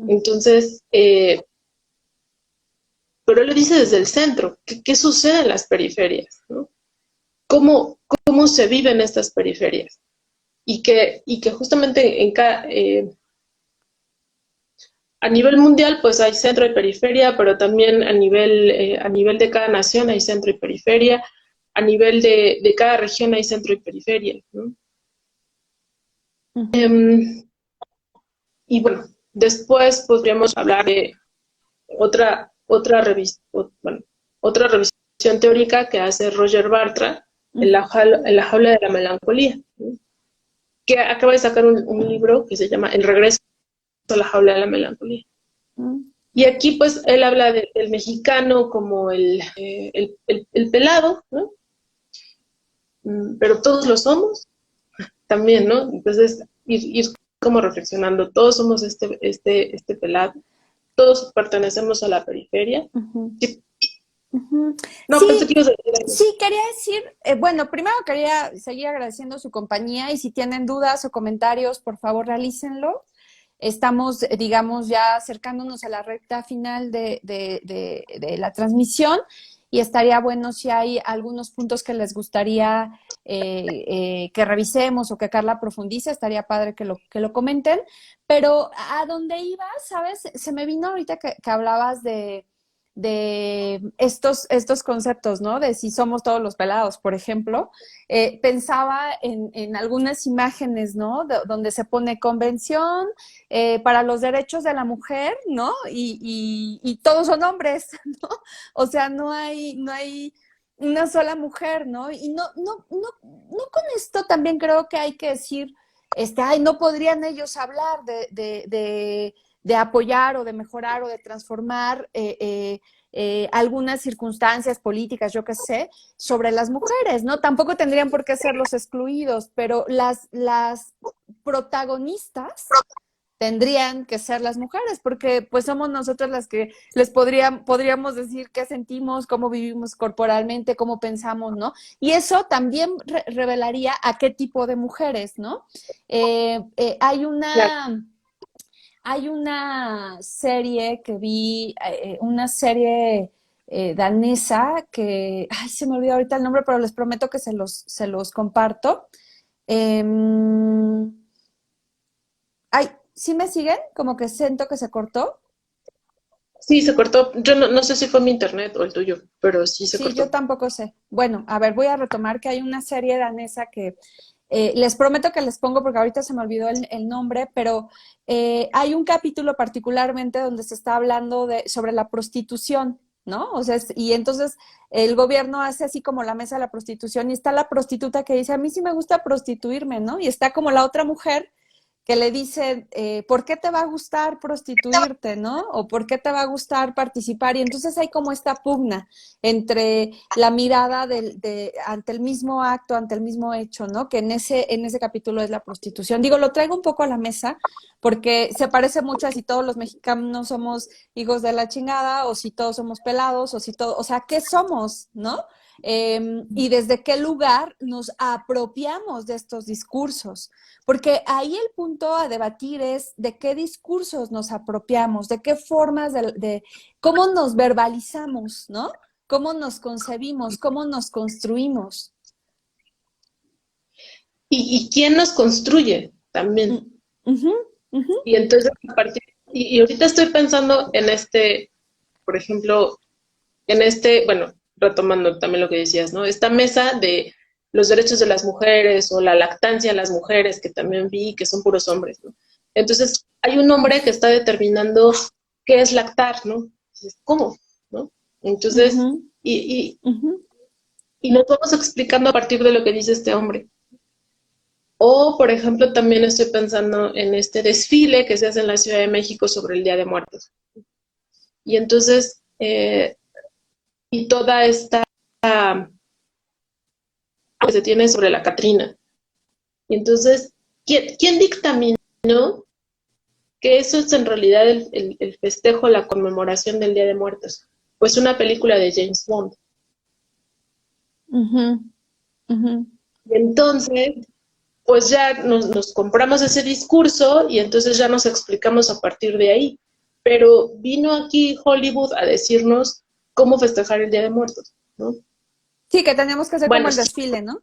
Entonces, pero él lo dice desde el centro. ¿Qué sucede en las periferias, ¿no? ¿Cómo se vive en estas periferias? Y que justamente a nivel mundial, pues hay centro y periferia, pero también a nivel de cada nación hay centro y periferia, a nivel de cada región hay centro y periferia, ¿no? Y bueno, después podríamos hablar de otra revisión teórica que hace Roger Bartra en la jaula de la melancolía, ¿no? Que acaba de sacar un libro que se llama El regreso a la jaula de la melancolía. Y aquí pues él habla del mexicano como el pelado, ¿no? Pero todos lo somos también, ¿no? Entonces ir como reflexionando, todos somos este pelado, todos pertenecemos a la periferia. Sí. No, sí, pensé que ibas a decir algo. Sí, quería decir, bueno, primero quería seguir agradeciendo su compañía, y si tienen dudas o comentarios, por favor, realícenlo. Estamos, digamos, ya acercándonos a la recta final de la transmisión, y estaría bueno si hay algunos puntos que les gustaría que revisemos o que Carla profundice, estaría padre que lo comenten. Pero a dónde iba, ¿sabes? Se me vino ahorita que hablabas de estos conceptos, ¿no? De si somos todos los pelados, por ejemplo. Pensaba en algunas imágenes, ¿no? Donde se pone convención para los derechos de la mujer, ¿no? Y todos son hombres, ¿no? O sea, no hay una sola mujer, ¿no? Y no con esto también creo que hay que decir, no podrían ellos hablar de apoyar o de mejorar o de transformar algunas circunstancias políticas, yo qué sé, sobre las mujeres, ¿no? Tampoco tendrían por qué ser los excluidos, pero las protagonistas tendrían que ser las mujeres, porque pues somos nosotras las que les podríamos decir qué sentimos, cómo vivimos corporalmente, cómo pensamos, ¿no? Y eso también revelaría a qué tipo de mujeres, ¿no? Hay una serie que vi, una serie danesa que, ay, se me olvidó ahorita el nombre, pero les prometo que se los comparto. Ay, ¿sí me siguen? Como que siento que se cortó. Sí, se cortó. Yo no sé si fue mi internet o el tuyo, pero sí se cortó. Sí, yo tampoco sé. Bueno, a ver, voy a retomar que hay una serie danesa que les prometo que les pongo porque ahorita se me olvidó el nombre, pero hay un capítulo particularmente donde se está hablando sobre la prostitución, ¿no? O sea, y entonces el gobierno hace así como la mesa de la prostitución, y está la prostituta que dice, a mí sí me gusta prostituirme, ¿no? Y está como la otra mujer que le dice, ¿por qué te va a gustar prostituirte, no? O ¿por qué te va a gustar participar? Y entonces hay como esta pugna entre la mirada ante el mismo acto, ante el mismo hecho, ¿no? Que en ese capítulo es la prostitución. Digo, lo traigo un poco a la mesa porque se parece mucho a si todos los mexicanos somos hijos de la chingada, o si todos somos pelados, o si todos, o sea, ¿qué somos, no? Y desde qué lugar nos apropiamos de estos discursos. Porque ahí el punto a debatir es de qué discursos nos apropiamos, de qué formas cómo nos verbalizamos, ¿no? Cómo nos concebimos, cómo nos construimos. ¿Y quién nos construye también? Uh-huh, uh-huh. Y entonces, y ahorita estoy pensando en por ejemplo, bueno, retomando también lo que decías, ¿no? Esta mesa de los derechos de las mujeres o la lactancia de las mujeres, que también vi que son puros hombres, ¿no? Entonces, hay un hombre que está determinando qué es lactar, ¿no? ¿Cómo? ¿No? Entonces, uh-huh. y Uh-huh. nos vamos explicando a partir de lo que dice este hombre. O, por ejemplo, también estoy pensando en este desfile que se hace en la Ciudad de México sobre el Día de Muertos. Y entonces, y toda esta que se tiene sobre la Catrina. Y entonces, ¿quién dictaminó que eso es en realidad el festejo, la conmemoración del Día de Muertos? Pues una película de James Bond. Uh-huh. Uh-huh. Y entonces, pues ya nos compramos ese discurso y entonces ya nos explicamos a partir de ahí. Pero vino aquí Hollywood a decirnos cómo festejar el Día de Muertos, ¿no? Sí, que teníamos que hacer como el desfile, ¿no?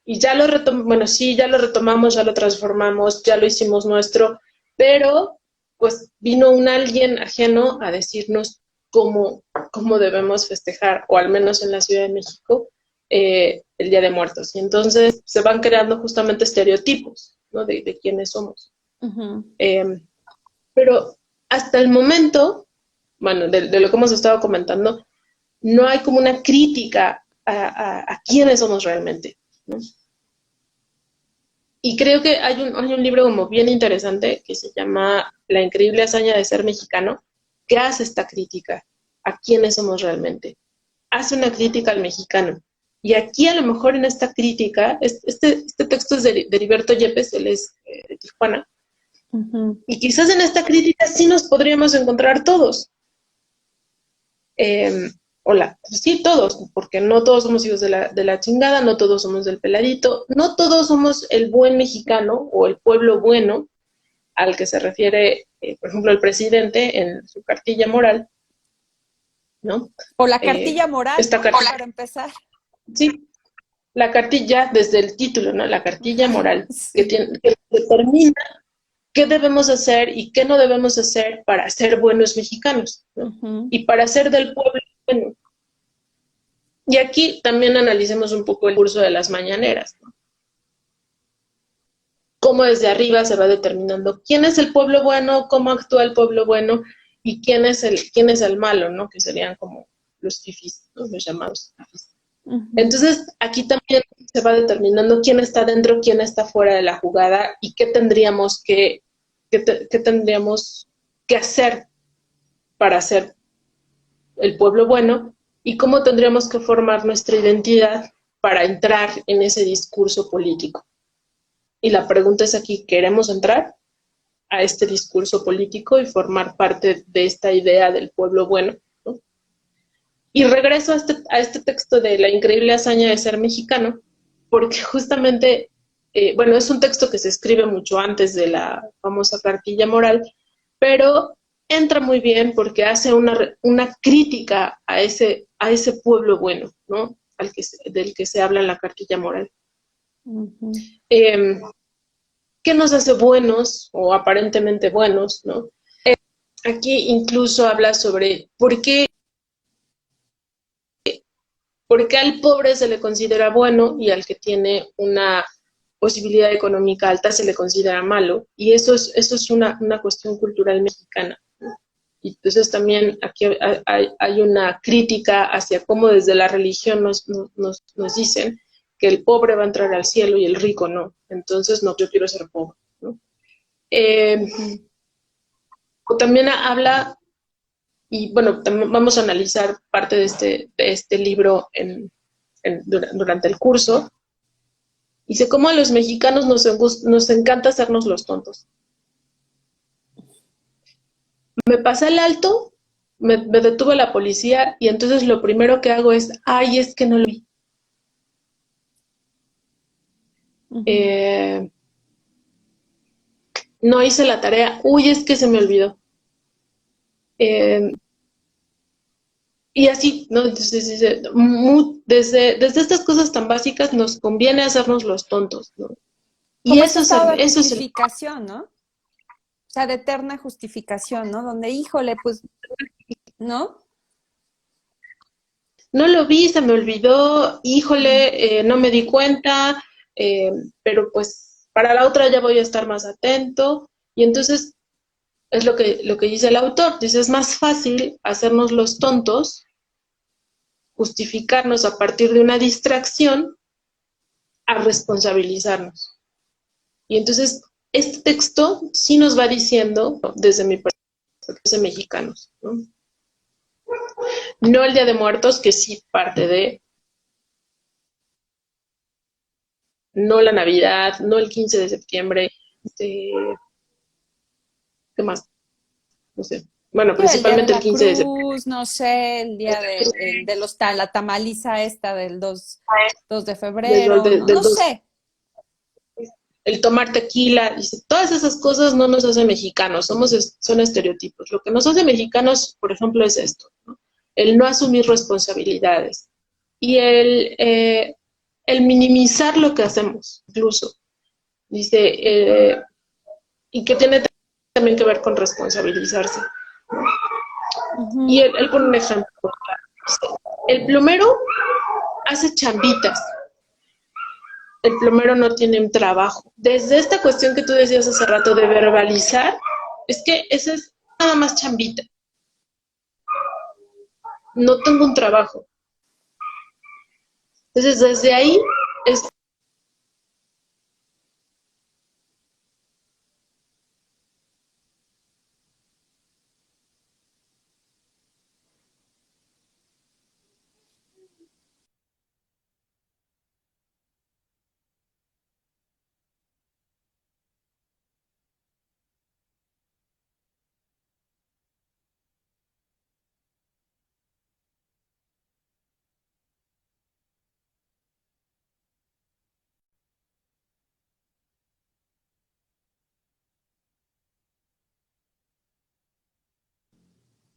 Y ya lo ya lo retomamos, ya lo transformamos, ya lo hicimos nuestro, pero pues vino un alguien ajeno a decirnos cómo debemos festejar, o al menos en la Ciudad de México, el Día de Muertos. Y entonces se van creando justamente estereotipos, ¿no? de quiénes somos. Uh-huh. Pero hasta el momento, bueno, de lo que hemos estado comentando, no hay como una crítica a quiénes somos realmente, ¿no? Y creo que hay un libro como bien interesante que se llama La increíble hazaña de ser mexicano, que hace esta crítica a quiénes somos realmente. Hace una crítica al mexicano. Y aquí a lo mejor en esta crítica, este texto es de Heriberto Yepes, él es de Tijuana, uh-huh. y quizás en esta crítica sí nos podríamos encontrar todos. Sí, todos, porque no todos somos hijos de la chingada, no todos somos del peladito, no todos somos el buen mexicano o el pueblo bueno al que se refiere, por ejemplo, el presidente en su cartilla moral, ¿no? O la cartilla moral, ¿no? Para empezar. Sí, la cartilla, desde el título, ¿no? La cartilla moral, sí. que determina qué debemos hacer y qué no debemos hacer para ser buenos mexicanos, ¿no? Uh-huh. Y para ser del pueblo bueno. Y aquí también analicemos un poco el curso de las mañaneras, ¿no? Cómo desde arriba se va determinando quién es el pueblo bueno, cómo actúa el pueblo bueno y quién es el malo, ¿no? Que serían como los fifís, ¿no? Los llamados fifís. Uh-huh. Entonces, aquí también se va determinando quién está dentro, quién está fuera de la jugada y qué tendríamos que hacer para ser el pueblo bueno y cómo tendríamos que formar nuestra identidad para entrar en ese discurso político. Y la pregunta es aquí, ¿queremos entrar a este discurso político y formar parte de esta idea del pueblo bueno, ¿no? Y regreso a este texto de La increíble hazaña de ser mexicano, porque justamente, bueno, es un texto que se escribe mucho antes de la famosa cartilla moral, pero entra muy bien porque hace una crítica a ese pueblo bueno, ¿no? Del que se habla en la cartilla moral. Uh-huh. ¿Qué nos hace buenos o aparentemente buenos, ¿no? Aquí incluso habla sobre por qué al pobre se le considera bueno y al que tiene una posibilidad económica alta se le considera malo, y eso es una cuestión cultural mexicana, ¿no? Y entonces también aquí hay una crítica hacia cómo desde la religión nos dicen que el pobre va a entrar al cielo y el rico no. Entonces, no, yo quiero ser pobre, ¿no? Eh, o también habla, y bueno, vamos a analizar parte de este libro durante el curso. Dice cómo a los mexicanos nos encanta hacernos los tontos. Me pasé el alto, me detuvo la policía y entonces lo primero que hago es, ay, es que no lo vi. Eh, no hice la tarea, uy, es que se me olvidó. Y así, ¿no? Entonces, desde estas cosas tan básicas nos conviene hacernos los tontos, ¿no? Y Como este estado de eso es el... justificación, ¿no? O sea, de eterna justificación, ¿no? Donde, híjole, pues, ¿no? No lo vi, se me olvidó, híjole, no me di cuenta, eh, pero pues para la otra ya voy a estar más atento. Y entonces es lo que dice el autor, dice, es más fácil hacernos los tontos, justificarnos a partir de una distracción, a responsabilizarnos. Y entonces este texto sí nos va diciendo, desde mi perspectiva, de mexicanos, ¿no? No el Día de Muertos, que sí parte de, no la Navidad, no el 15 de septiembre, este, ¿qué más? No sé. Bueno, Sí, el día de principalmente el la 15 de septiembre. cruz, no sé, el día de los la tamaliza esta del 2 de febrero, no, Del no 2, sé. el tomar tequila, dice, todas esas cosas no nos hacen mexicanos, son estereotipos. Lo que nos hace mexicanos, por ejemplo, es esto, ¿no? El no asumir responsabilidades y el minimizar lo que hacemos, incluso. Dice, y que tiene también que ver con responsabilizarse. Y él pone un ejemplo. El plomero hace chambitas. El plomero no tiene un trabajo. Desde esta cuestión que tú decías hace rato de verbalizar, es que esa es nada más chambita. No tengo un trabajo. Entonces, desde ahí es...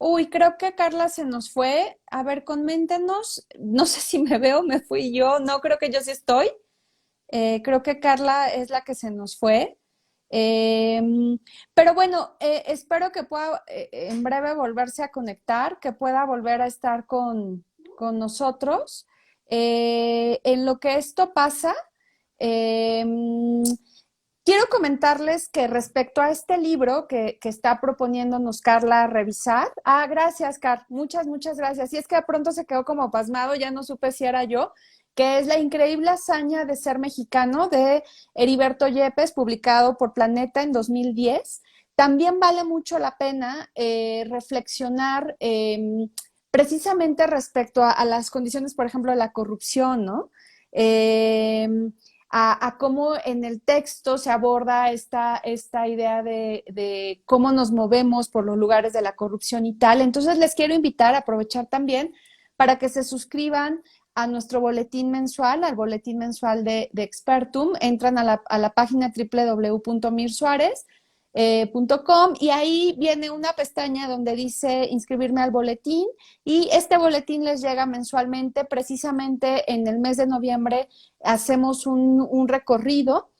Uy, creo que Carla se nos fue. A ver, coméntenos. No sé si me veo, me fui yo. No, creo que yo sí estoy. Creo que Carla es la que se nos fue. Pero bueno, espero que pueda en breve volverse a conectar, que pueda volver a estar con nosotros. En lo que esto pasa, eh, quiero comentarles que respecto a este libro que está proponiéndonos Carla revisar. Ah, gracias, Car. Muchas, muchas gracias. Y es que de pronto se quedó como pasmado, ya no supe si era yo, que es La increíble hazaña de ser mexicano de Heriberto Yepes, publicado por Planeta en 2010. También vale mucho la pena reflexionar precisamente respecto a las condiciones, por ejemplo, de la corrupción, ¿no? Eh, a cómo en el texto se aborda esta idea de cómo nos movemos por los lugares de la corrupción y tal. Entonces les quiero invitar a aprovechar también para que se suscriban a nuestro boletín mensual, al boletín mensual de Expertum. Entran a la página www.mirsuárez.com y ahí viene una pestaña donde dice inscribirme al boletín y este boletín les llega mensualmente. Precisamente en el mes de noviembre hacemos un recorrido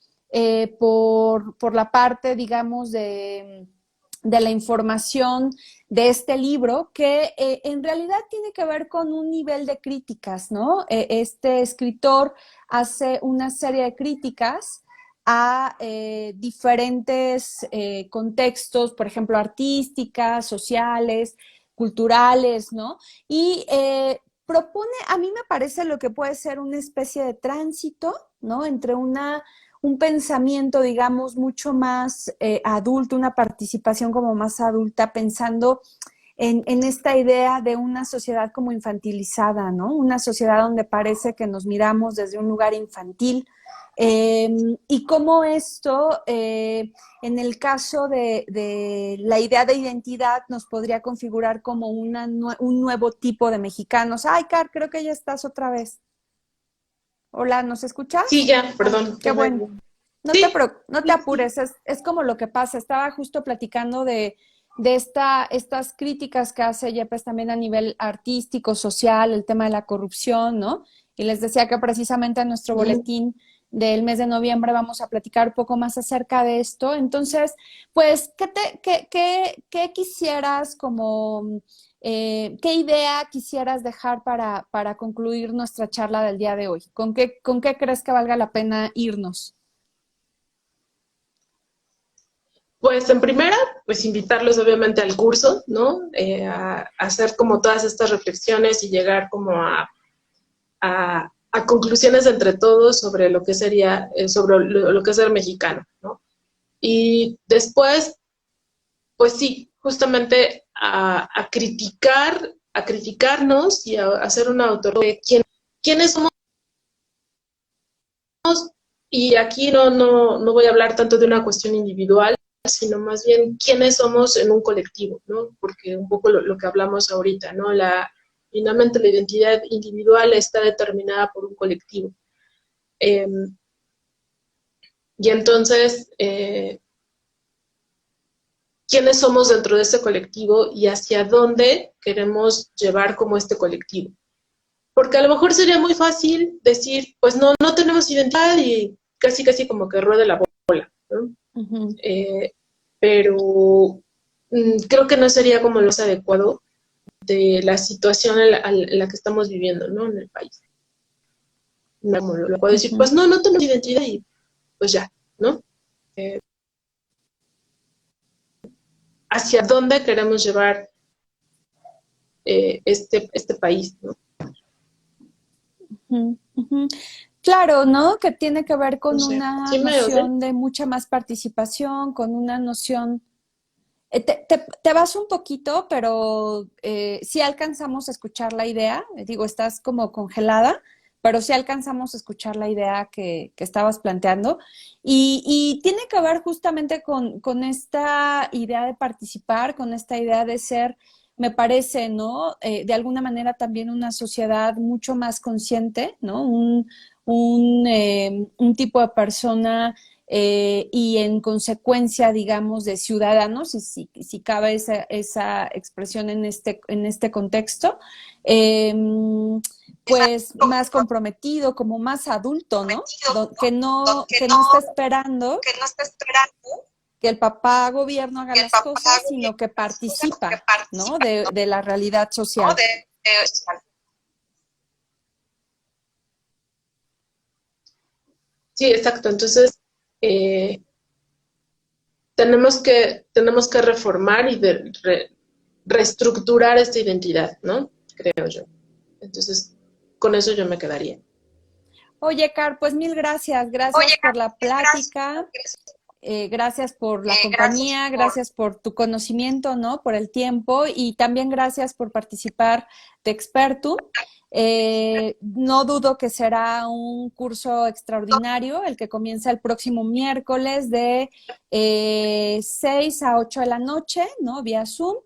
por la parte, digamos, de la información de este libro que en realidad tiene que ver con un nivel de críticas, ¿no? Este escritor hace una serie de críticas a diferentes contextos, por ejemplo, artísticas, sociales, culturales, ¿no? Y propone, a mí me parece lo que puede ser una especie de tránsito, ¿no? Entre un pensamiento, digamos, mucho más adulto, una participación como más adulta, pensando en esta idea de una sociedad como infantilizada, ¿no? Una sociedad donde parece que nos miramos desde un lugar infantil. Y cómo esto, en el caso de la idea de identidad, nos podría configurar como un nuevo tipo de mexicanos. Ay, Car, creo que ya estás otra vez. Hola, ¿nos Sí, escuchas? ya, Ah, perdón. qué bueno. Sí, No te sí, sí. apures, es como lo que pasa. Estaba justo platicando estas críticas que hace Yepes también a nivel artístico, social, el tema de la corrupción, ¿no? Y les decía que precisamente en nuestro Ujú. boletín del mes de noviembre vamos a platicar un poco más acerca de esto. Entonces, pues, ¿qué quisieras como, qué idea quisieras dejar para concluir nuestra charla del día de hoy? Con qué crees que valga la pena irnos? Pues en primera, pues invitarlos obviamente al curso, ¿no? A hacer como todas estas reflexiones y llegar como a conclusiones entre todos sobre lo que sería, sobre lo que es ser mexicano, ¿no? Y después, pues sí, justamente a criticarnos y a hacer una autorreflexión de quiénes somos. Y aquí no voy a hablar tanto de una cuestión individual, sino más bien quiénes somos en un colectivo, ¿no? Porque un poco lo que hablamos ahorita, ¿no? Finalmente la identidad individual está determinada por un colectivo. Eh, y entonces, ¿quiénes somos dentro de ese colectivo y hacia dónde queremos llevar como este colectivo? Porque a lo mejor sería muy fácil decir, pues no tenemos identidad y casi como que ruede la bola, ¿no? Ujú, Eh, pero creo que no sería como lo más adecuado de la situación en la que estamos viviendo, ¿no? En el país. No, como lo puedo decir, ujú. pues no tenemos identidad y pues ya, ¿no? Eh, ¿Hacia dónde queremos llevar este país, ¿no? Ujú, ujú. Claro, ¿no? Que tiene que ver No con sé, una ¿sí me oyen? noción de mucha más participación, con una noción... te vas un poquito, pero sí alcanzamos a escuchar la idea. Digo, estás como congelada, pero sí alcanzamos a escuchar la idea que estabas planteando. Y tiene que ver justamente con esta idea de participar, con esta idea de ser, me parece, ¿no? De alguna manera también una sociedad mucho más consciente, ¿no? Un tipo de persona y en consecuencia, digamos, de ciudadanos, si cabe esa expresión en este contexto, eh, pues más comprometido, como más adulto, ¿no? Que no está esperando que el papá gobierno haga las cosas, sino que participa, ¿no? De la realidad social. Sí, exacto. Entonces, eh, tenemos que reformar y reestructurar esta identidad, ¿no? Creo yo. Entonces, con eso yo me quedaría. Oye, Car, pues mil gracias. Gracias por la plática. Gracias por la compañía, gracias por tu conocimiento, ¿no? Por el tiempo y también gracias por participar de Expertum. No dudo que será un curso extraordinario, el que comienza el próximo miércoles de 6 a 8 de la noche, ¿no? Vía Zoom.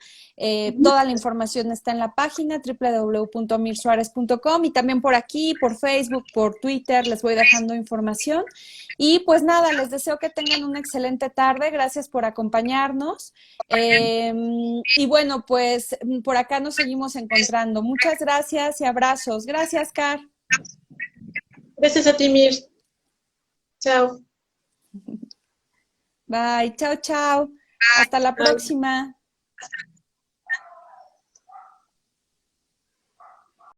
Toda la información está en la página www.mirsuarez.com y también por aquí, por Facebook, por Twitter, les voy dejando información. Y pues nada, les deseo que tengan una excelente tarde. Gracias por acompañarnos. Y bueno, pues por acá nos seguimos encontrando. Muchas gracias y abrazos. Gracias, Car. Gracias a ti, Mir. Chao. Bye. Chao, chao. Hasta la Chao. próxima.